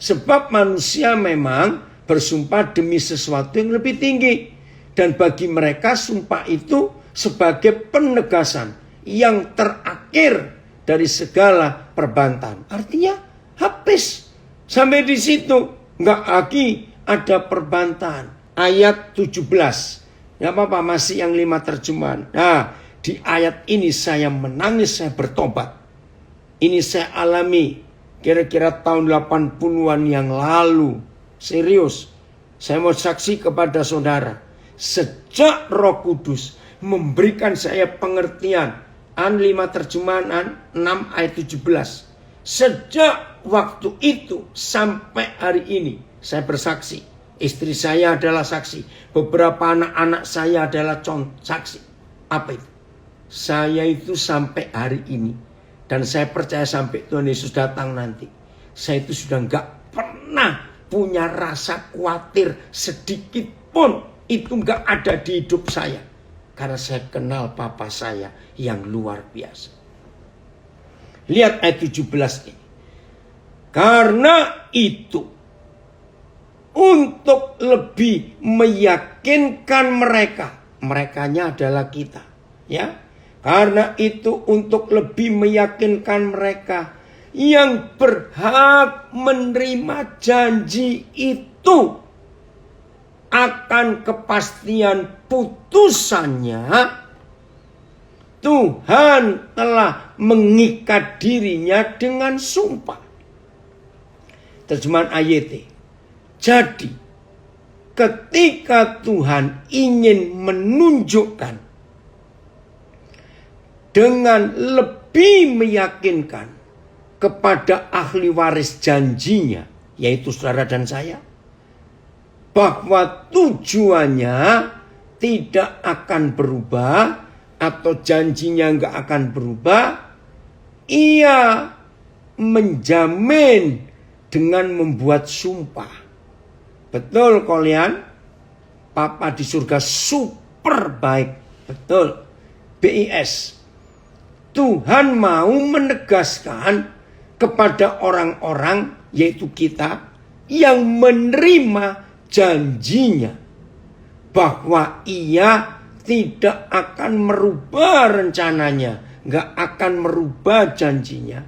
Sebab manusia memang bersumpah demi sesuatu yang lebih tinggi. Dan bagi mereka sumpah itu sebagai penegasan yang terakhir dari segala perbantahan. Artinya habis. Sampai di situ nggak lagi ada perbantahan. Ayat 17. Ya apa-apa, masih yang 5 terjemahan. Nah, di ayat ini saya menangis, saya bertobat. Ini saya alami kira-kira tahun 80-an yang lalu. Serius. Saya mau saksi kepada saudara. Sejak Roh Kudus memberikan saya pengertian. 5 terjemahan 6 ayat 17. Sejak waktu itu sampai hari ini saya bersaksi. Istri saya adalah saksi. Beberapa anak-anak saya adalah saksi. Apa itu? Saya itu sampai hari ini. Dan saya percaya sampai Tuhan Yesus datang nanti. Saya itu sudah gak pernah punya rasa khawatir sedikit pun. Itu gak ada di hidup saya. Karena saya kenal Papa saya yang luar biasa. Lihat ayat 17 ini. Karena itu, untuk lebih meyakinkan mereka. Merekanya adalah kita. Ya. Karena itu untuk lebih meyakinkan mereka yang berhak menerima janji itu akan kepastian putusannya, Tuhan telah mengikat dirinya dengan sumpah. Terjemahan AYT. Jadi, ketika Tuhan ingin menunjukkan dengan lebih meyakinkan kepada ahli waris janjinya, yaitu saudara dan saya, bahwa tujuannya tidak akan berubah atau janjinya nggak akan berubah, ia menjamin dengan membuat sumpah. Betul kalian? Papa di surga super baik. Betul. BIS. Tuhan mau menegaskan kepada orang-orang, yaitu kita, yang menerima janjinya, bahwa ia tidak akan merubah rencananya, gak akan merubah janjinya.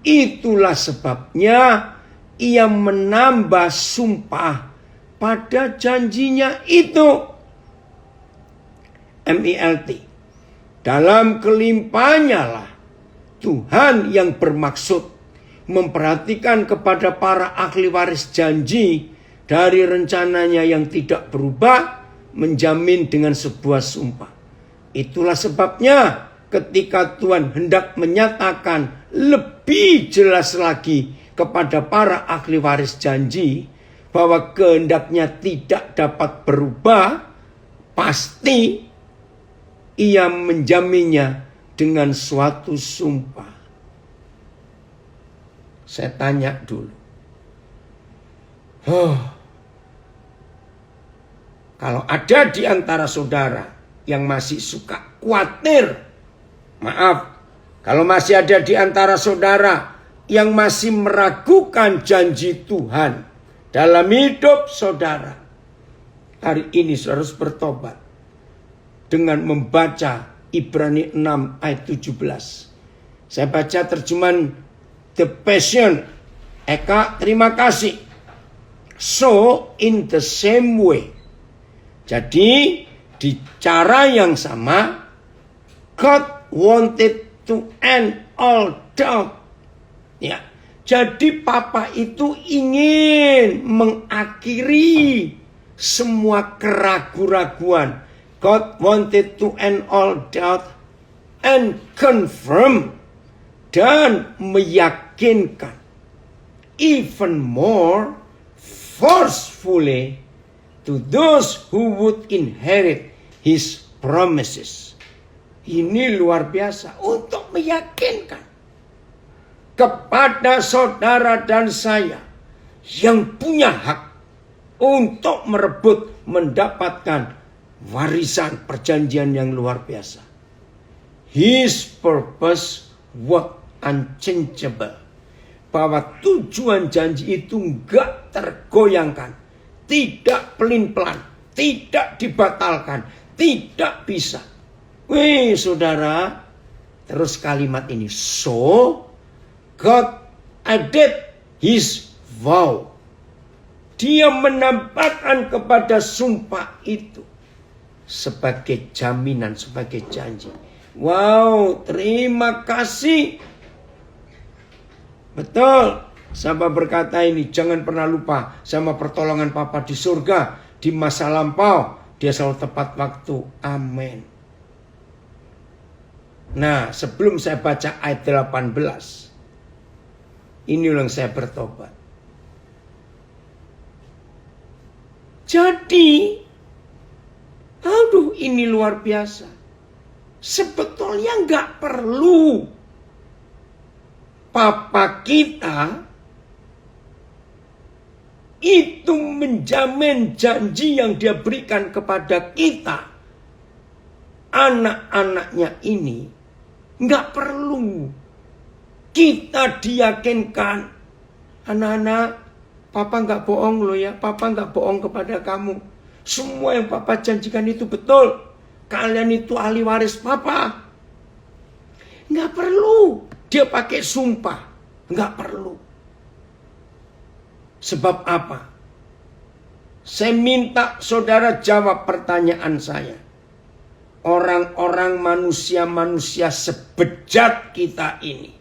Itulah sebabnya ia menambah sumpah pada janjinya itu. MILT. Dalam kelimpahannya lah Tuhan yang bermaksud memperhatikan kepada para ahli waris janji dari rencananya yang tidak berubah, menjamin dengan sebuah sumpah. Itulah sebabnya ketika Tuhan hendak menyatakan lebih jelas lagi kepada para ahli waris janji bahwa kehendaknya tidak dapat berubah, pasti ia menjaminnya dengan suatu sumpah. Saya tanya dulu. Kalau ada di antara saudara yang masih suka khawatir, maaf, kalau masih ada di antara saudara yang masih meragukan janji Tuhan dalam hidup saudara, hari ini saudara harus bertobat dengan membaca Ibrani 6 ayat 17. Saya baca terjemahan The Passion. Eka, terima kasih. So in the same way. Jadi di cara yang sama, God wanted to end all doubt. Ya, jadi Papa itu ingin mengakhiri semua keraguan-raguan. God wanted to end all doubt and confirm, dan meyakinkan even more forcefully to those who would inherit his promises. Ini luar biasa untuk meyakinkan kepada saudara dan saya yang punya hak untuk merebut mendapatkan warisan perjanjian yang luar biasa. His purpose was unchangeable. Bahwa tujuan janji itu enggak tergoyangkan, tidak pelin-pelan, tidak dibatalkan, tidak bisa. Wih saudara, terus kalimat ini, so God added his vow. Dia menambahkan kepada sumpah itu sebagai jaminan, sebagai janji. Wow, terima kasih. Betul, Saba berkata ini, jangan pernah lupa sama pertolongan Papa di surga, di masa lampau. Dia selalu tepat waktu. Amin. Nah, sebelum saya baca ayat 18, ini yang saya bertobat. Jadi, aduh ini luar biasa. Sebetulnya nggak perlu Papa kita itu menjamin janji yang dia berikan kepada kita, anak-anaknya ini. Nggak perlu kita diyakinkan, anak-anak, Papa nggak bohong loh ya, Papa nggak bohong kepada kamu. Semua yang Papa janjikan itu betul. Kalian itu ahli waris Papa. Nggak perlu dia pakai sumpah. Nggak perlu. Sebab apa? Saya minta saudara jawab pertanyaan saya. Orang-orang manusia-manusia sebejat kita ini,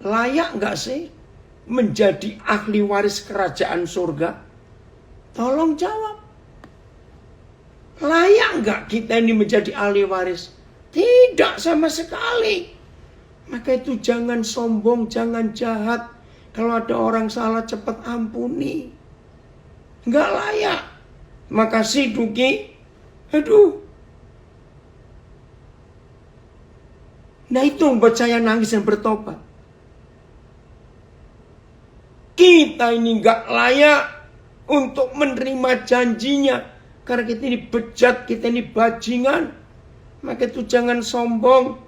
layak nggak sih menjadi ahli waris kerajaan surga? Tolong jawab. Layak nggak kita ini menjadi ahli waris? Tidak sama sekali. Maka itu jangan sombong, jangan jahat. Kalau ada orang salah cepat ampuni. Nggak layak. Makasih Duki. Aduh. Nah itu membuat saya nangis dan bertobat. Kita ini nggak layak untuk menerima janjinya. Karena kita ini bejat, kita ini bajingan. Maka itu jangan sombong.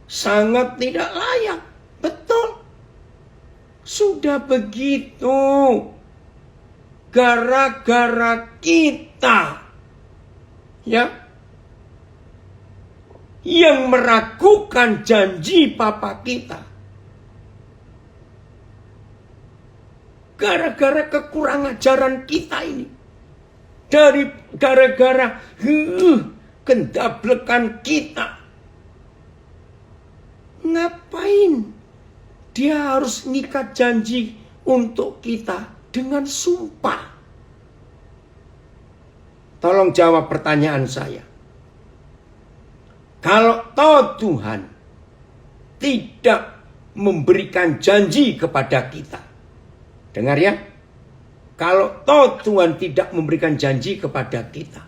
Sangat tidak layak. Betul. Sudah begitu. Gara-gara kita. Ya. Yang meragukan janji Papa kita. Gara-gara kekurang ajaran kita ini. Gara-gara kendablekan kita. Ngapain dia harus ngikat janji untuk kita dengan sumpah? Tolong jawab pertanyaan saya. Kalau toh Tuhan tidak memberikan janji kepada kita. Dengar ya. Kalau toh Tuhan tidak memberikan janji kepada kita.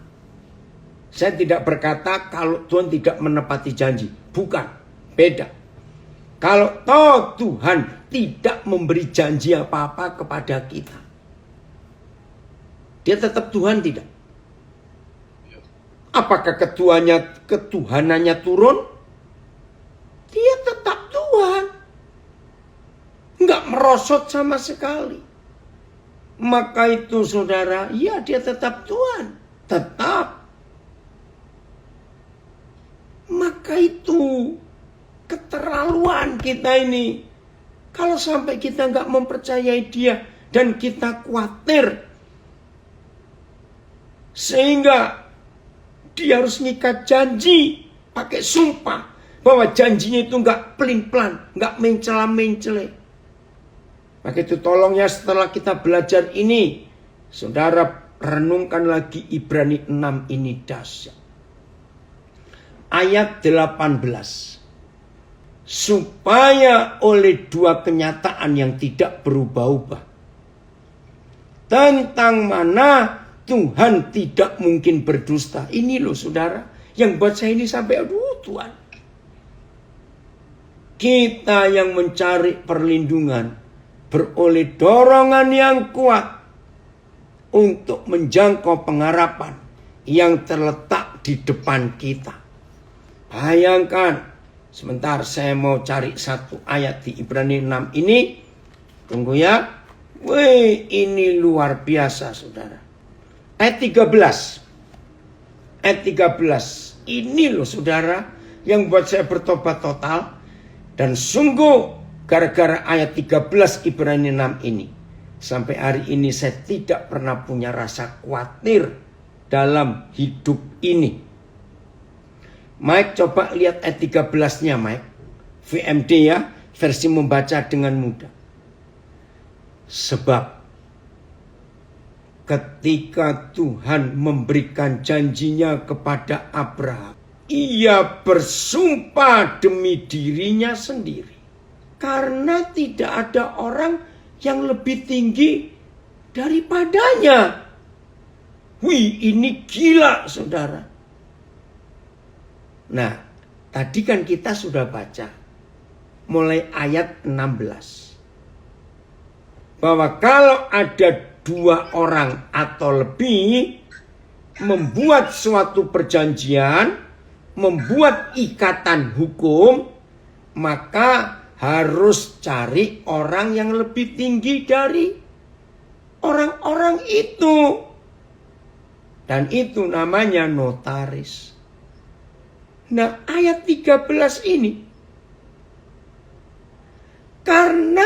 Saya tidak berkata kalau Tuhan tidak menepati janji. Bukan. Beda. Kalau toh Tuhan tidak memberi janji apa-apa kepada kita. Dia tetap Tuhan tidak? Apakah ketuhanannya turun? Dia tetap Tuhan. Enggak merosot sama sekali. Maka itu saudara, ya dia tetap Tuhan. Tetap. Maka itu keterlaluan kita ini. Kalau sampai kita enggak mempercayai dia dan kita khawatir. Sehingga dia harus ngikat janji, pakai sumpah bahwa janjinya itu enggak pelin-pelan, enggak mencela-mencele. Maka itu tolong ya setelah kita belajar ini, saudara renungkan lagi Ibrani 6 ini dahsyat. Ayat 18. Supaya oleh dua kenyataan yang tidak berubah-ubah. tentang mana Tuhan tidak mungkin berdusta. Ini loh saudara, yang buat saya ini sampai aduh Tuhan. Kita yang mencari perlindungan beroleh dorongan yang kuat untuk menjangkau pengharapan yang terletak di depan kita. Bayangkan, sebentar saya mau cari satu ayat di Ibrani 6 ini. Tunggu ya. Wih, ini luar biasa saudara. Ayat 13. Ayat 13. Ini loh saudara yang buat saya bertobat total. Dan sungguh gara-gara ayat 13 Ibrani 6 ini. Sampai hari ini saya tidak pernah punya rasa khawatir dalam hidup ini. Mike coba lihat ayat 13-nya Mike. VMD ya, versi membaca dengan mudah. Sebab ketika Tuhan memberikan janjinya kepada Abraham, ia bersumpah demi dirinya sendiri. Karena tidak ada orang yang lebih tinggi daripadanya. Wih, ini gila saudara. Nah, tadi kan kita sudah baca mulai ayat 16. Bahwa kalau ada 2 orang atau lebih membuat suatu perjanjian, membuat ikatan hukum, maka harus cari orang yang lebih tinggi dari orang-orang itu. Dan itu namanya notaris. Nah, ayat 13 ini, karena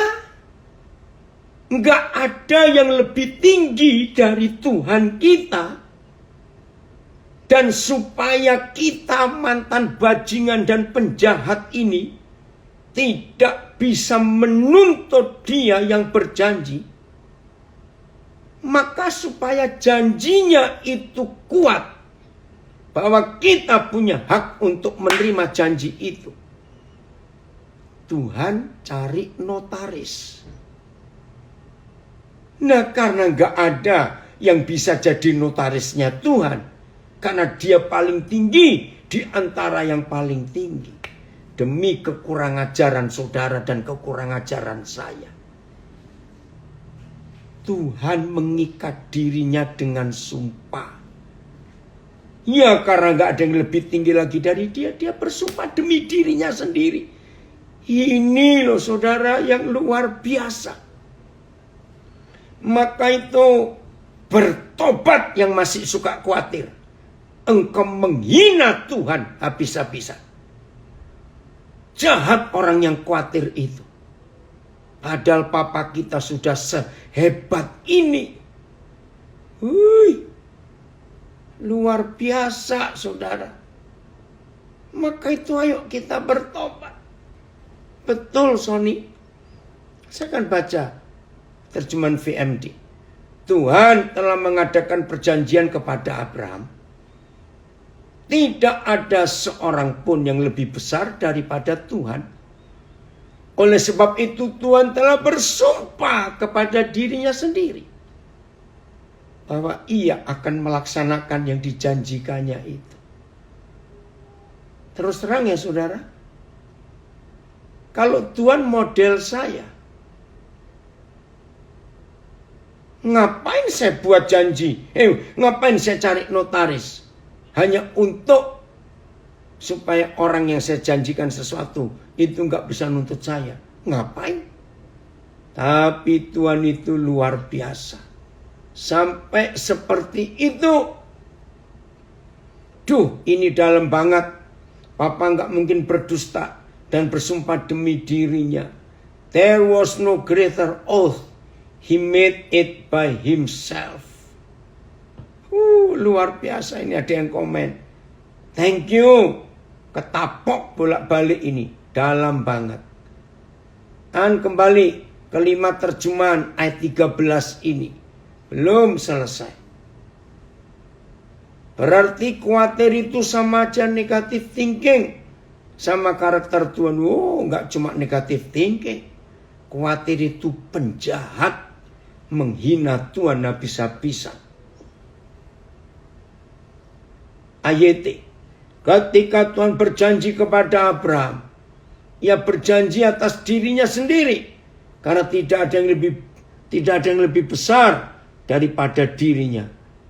nggak ada yang lebih tinggi dari Tuhan kita. Dan supaya kita mantan bajingan dan penjahat ini tidak bisa menuntut dia yang berjanji. Maka supaya janjinya itu kuat. Bahwa kita punya hak untuk menerima janji itu. Tuhan cari notaris. Nah, karena nggak ada yang bisa jadi notarisnya Tuhan. Karena dia paling tinggi di antara yang paling tinggi. Demi kekurangan ajaran saudara dan kekurangan ajaran saya. Tuhan mengikat dirinya dengan sumpah. Ya, karena nggak ada yang lebih tinggi lagi dari dia. Dia bersumpah demi dirinya sendiri. Ini loh saudara yang luar biasa. Maka itu bertobat yang masih suka khawatir. Engkau menghina Tuhan habis-habisan. Jahat orang yang khawatir itu. Padahal papa kita sudah sehebat ini. Luar biasa saudara. Maka itu ayo kita bertobat. Betul Sony. Saya akan baca terjemahan VMD. Tuhan telah mengadakan perjanjian kepada Abraham. Tidak ada seorang pun yang lebih besar daripada Tuhan. Oleh sebab itu Tuhan telah bersumpah kepada dirinya sendiri. Bahwa ia akan melaksanakan yang dijanjikannya itu. Terus terang ya saudara. Kalau Tuhan model saya. Ngapain saya buat janji? Ngapain saya cari notaris? Hanya untuk supaya orang yang saya janjikan sesuatu itu nggak bisa nuntut saya. Ngapain? Tapi Tuhan itu luar biasa. Sampai seperti itu. Duh, ini dalam banget. Papa nggak mungkin berdusta dan bersumpah demi dirinya. There was no greater oath. He made it by himself. Luar biasa, ini ada yang komen. Thank you. Ketapok bolak-balik ini. Dalam banget. Dan kembali ke 5 terjemahan ayat 13 ini. Belum selesai. Berarti khawatir itu sama aja negative thinking. Sama karakter Tuhan. Nggak cuma negative thinking. Khawatir itu penjahat. menghina Tuhan habis-habisan. Ayat ketika Tuhan berjanji kepada Abraham, ia berjanji atas dirinya sendiri, karena tidak ada yang lebih besar daripada dirinya.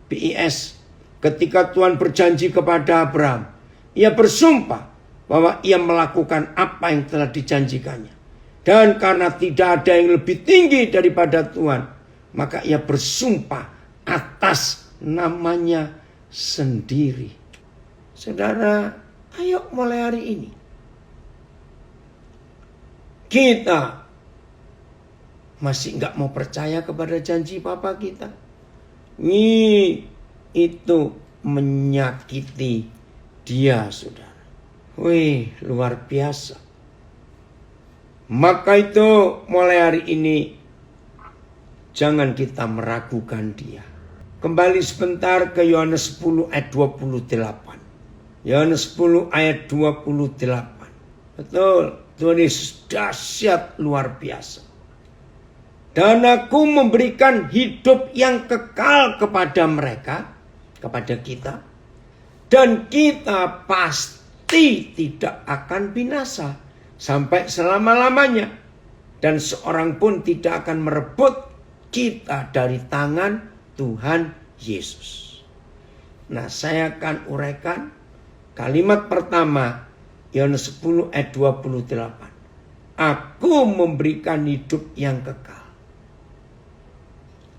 BIS, ketika Tuhan berjanji kepada Abraham, ia bersumpah bahwa ia melakukan apa yang telah dijanjikannya. Dan karena tidak ada yang lebih tinggi daripada Tuhan, maka ia bersumpah atas namanya sendiri. Saudara, ayo mulai hari ini kita masih nggak mau percaya kepada janji Bapa kita. Itu menyakiti dia, saudara. Luar biasa. Maka itu mulai hari ini jangan kita meragukan dia. Kembali sebentar ke Yohanes 10 ayat 28. Yohanes 10 ayat 28. Betul, Tuhan Yesus dahsyat luar biasa. Dan aku memberikan hidup yang kekal kepada mereka, kepada kita. Dan kita pasti tidak akan binasa sampai selama-lamanya. Dan seorang pun tidak akan merebut kita dari tangan Tuhan Yesus. Nah, saya akan uraikan kalimat pertama, Yohanes 10 ayat 28. Aku memberikan hidup yang kekal.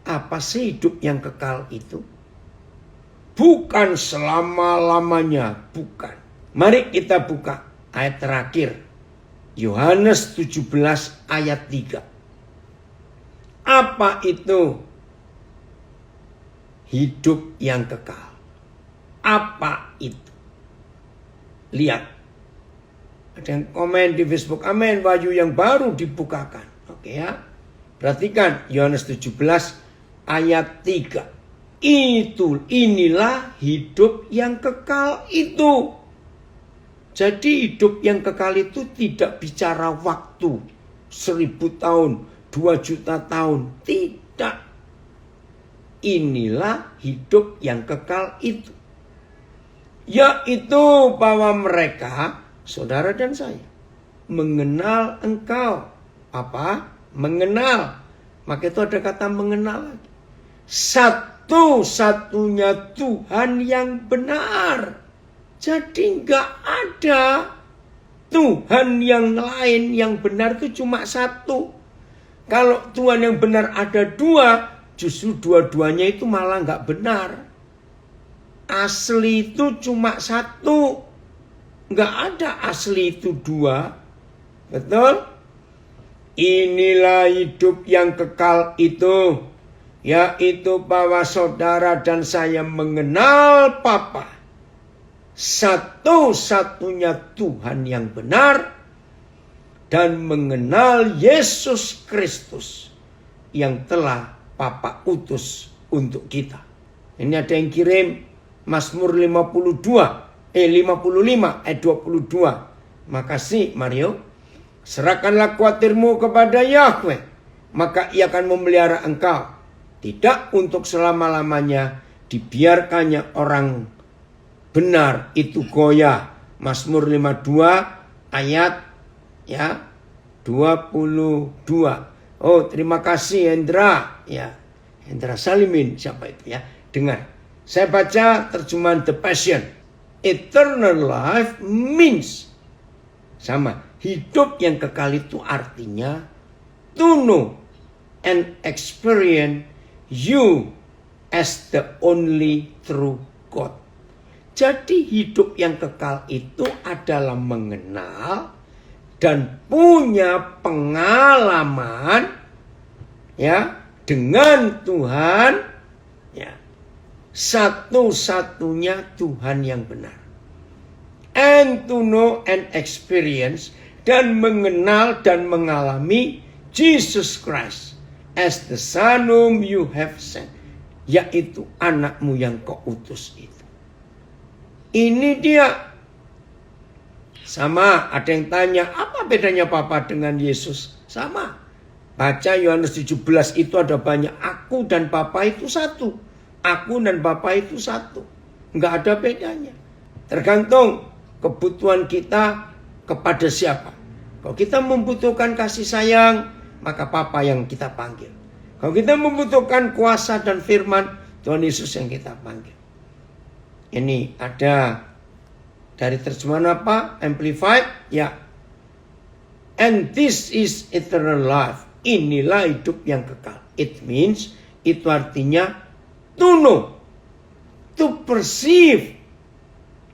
Apa sih hidup yang kekal itu? Bukan selama-lamanya, bukan. Mari kita buka ayat terakhir. Yohanes 17 ayat 3. Apa itu hidup yang kekal? Apa itu? Lihat. Ada yang komen di Facebook, amin, wahyu yang baru dibukakan. Oke ya. Perhatikan Yohanes 17 ayat 3. Inilah hidup yang kekal itu. Jadi hidup yang kekal itu tidak bicara waktu 1000 tahun, 2 juta tahun. Tidak. Inilah hidup yang kekal itu. Yaitu bahwa mereka, saudara dan saya, mengenal engkau. Apa? Mengenal. Maka itu ada kata mengenal lagi. Satu-satunya Tuhan yang benar. Jadi enggak ada Tuhan yang lain yang benar, itu cuma satu. Kalau Tuhan yang benar ada dua, justru dua-duanya itu malah enggak benar. Asli itu cuma satu. Enggak ada asli itu dua. Betul? Inilah hidup yang kekal itu. Yaitu bahwa saudara dan saya mengenal Bapa. Satu-satunya Tuhan yang benar. Dan mengenal Yesus Kristus. Yang telah Bapa utus untuk kita. Ini ada yang kirim Mazmur 55 ayat 22. Makasih Mario. Serahkanlah khawatirmu kepada Yahweh, maka ia akan memelihara engkau. Tidak untuk selama-lamanya, dibiarkannya orang benar itu goyah. Mazmur 52 ayat 22. Oh, terima kasih Hendra. Ya, Hendra Salimin, siapa itu ya? Dengar. Saya baca terjemahan The Passion. Eternal life means sama. Hidup yang kekal itu artinya to know and experience you as the only true God. Jadi hidup yang kekal itu adalah mengenal dan punya pengalaman ya dengan Tuhan ya. Satu-satunya Tuhan yang benar. And to know and experience, dan mengenal dan mengalami Jesus Christ as the Son whom you have sent, yaitu anakmu yang kau utus itu. Ini dia. Sama, ada yang tanya, apa bedanya Bapa dengan Yesus? Sama. Baca Yohanes 17 itu ada banyak. Aku dan Bapa itu satu. Aku dan Bapa itu satu. Nggak ada bedanya. Tergantung kebutuhan kita kepada siapa. Kalau kita membutuhkan kasih sayang, maka Bapa yang kita panggil. Kalau kita membutuhkan kuasa dan firman, Tuhan Yesus yang kita panggil. Ini ada dari terjemahan apa? Amplified. Ya. And this is eternal life. Inilah hidup yang kekal. It means, itu artinya to know, to perceive,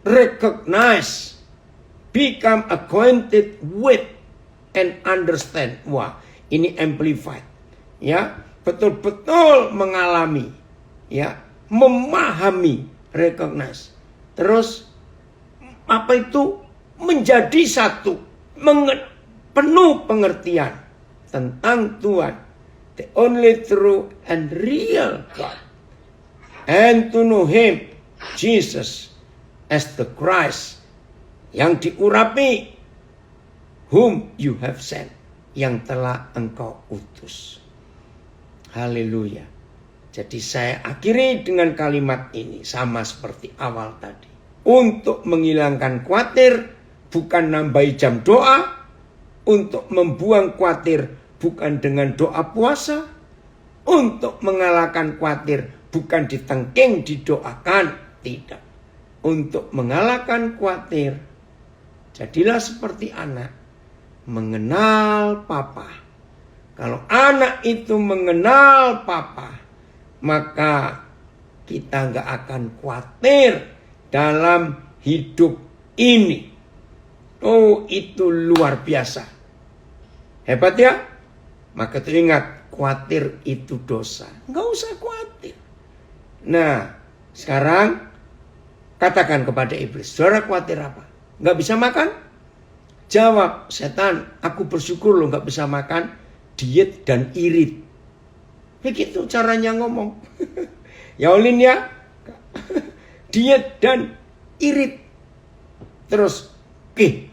recognize, become acquainted with, and understand. Wah, ini amplified. Ya, betul-betul mengalami, ya, memahami, recognize. Terus apa itu? Menjadi satu, penuh pengertian tentang Tuhan, the only true and real God, and to know Him, Jesus, as the Christ, yang diurapi, whom you have sent, yang telah engkau utus. Haleluya. Jadi saya akhiri dengan kalimat ini, sama seperti awal tadi. Untuk menghilangkan khawatir, bukan nambahi jam doa. Untuk membuang khawatir, bukan dengan doa puasa. Untuk mengalahkan khawatir, bukan ditengking, didoakan. Tidak. Untuk mengalahkan khawatir, jadilah seperti anak. Mengenal Papa. Kalau anak itu mengenal Papa, maka kita nggak akan khawatir dalam hidup ini. Oh, itu luar biasa. Hebat ya? Maka teringat, khawatir itu dosa. Nggak usah khawatir. Nah, sekarang katakan kepada iblis, saudara khawatir apa? Nggak bisa makan? Jawab, setan, aku bersyukur lo nggak bisa makan, diet dan irit. Begitu caranya ngomong. Ya Olin ya, diet dan irit. Terus,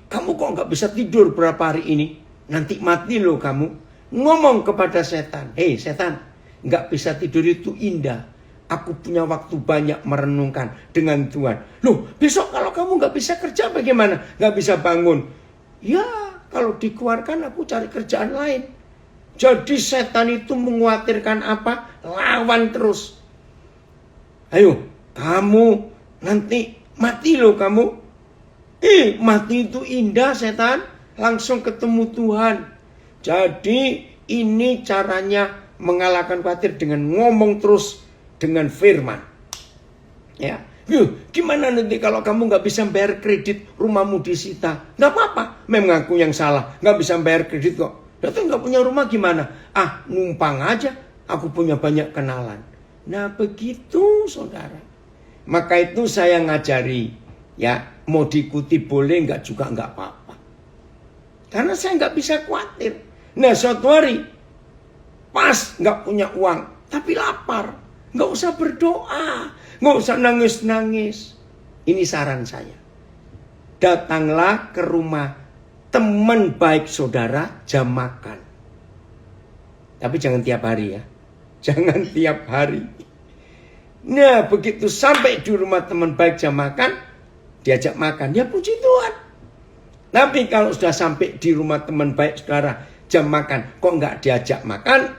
kamu kok nggak bisa tidur berapa hari ini? Nanti mati loh kamu. Ngomong kepada setan, hei setan, nggak bisa tidur itu indah. Aku punya waktu banyak merenungkan dengan Tuhan. Loh, besok kalau kamu nggak bisa kerja bagaimana? Nggak bisa bangun. Ya, kalau dikeluarkan aku cari kerjaan lain. Jadi setan itu mengkhawatirkan apa? Lawan terus. Ayo, kamu nanti mati loh kamu. Mati itu indah setan. Langsung ketemu Tuhan. Jadi ini caranya mengalahkan khawatir dengan ngomong terus dengan firman. Ya, gimana nanti kalau kamu nggak bisa bayar kredit, rumahmu disita? Nggak apa-apa, memang aku yang salah, nggak bisa bayar kredit kok. Datang nggak punya rumah gimana? Numpang aja, aku punya banyak kenalan. Nah begitu saudara. Maka itu saya ngajari, ya mau diikuti boleh, nggak juga nggak apa-apa. Karena saya nggak bisa khawatir. Nah suatu hari, pas nggak punya uang, tapi lapar. Nggak usah berdoa, nggak usah nangis-nangis. Ini saran saya. Datanglah ke rumah teman baik saudara jam makan. Tapi jangan tiap hari ya. Jangan tiap hari. Nah begitu sampai di rumah teman baik jam makan, diajak makan, ya puji Tuhan. Tapi kalau sudah sampai di rumah teman baik saudara jam makan, kok nggak diajak makan,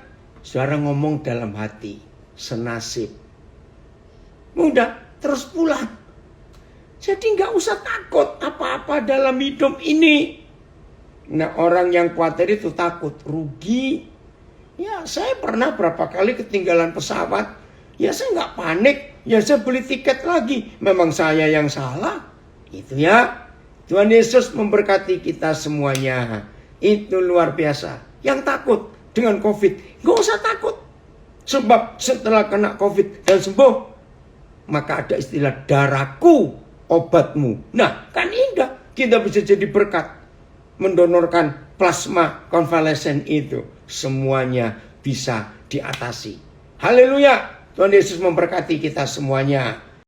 saudara ngomong dalam hati, senasib. Mudah, terus pulang. Jadi nggak usah takut apa-apa dalam hidup ini. Nah orang yang khawatir itu takut rugi. Ya saya pernah berapa kali ketinggalan pesawat. Ya saya nggak panik. Ya saya beli tiket lagi. Memang saya yang salah. Itu ya. Tuhan Yesus memberkati kita semuanya. Itu luar biasa. Yang takut dengan COVID, gak usah takut. Sebab setelah kena COVID dan sembuh, maka ada istilah darahku obatmu. Nah kan indah. Kita bisa jadi berkat. Mendonorkan plasma konvalesen itu. Semuanya bisa diatasi. Haleluya. Tuhan Yesus memberkati kita semuanya.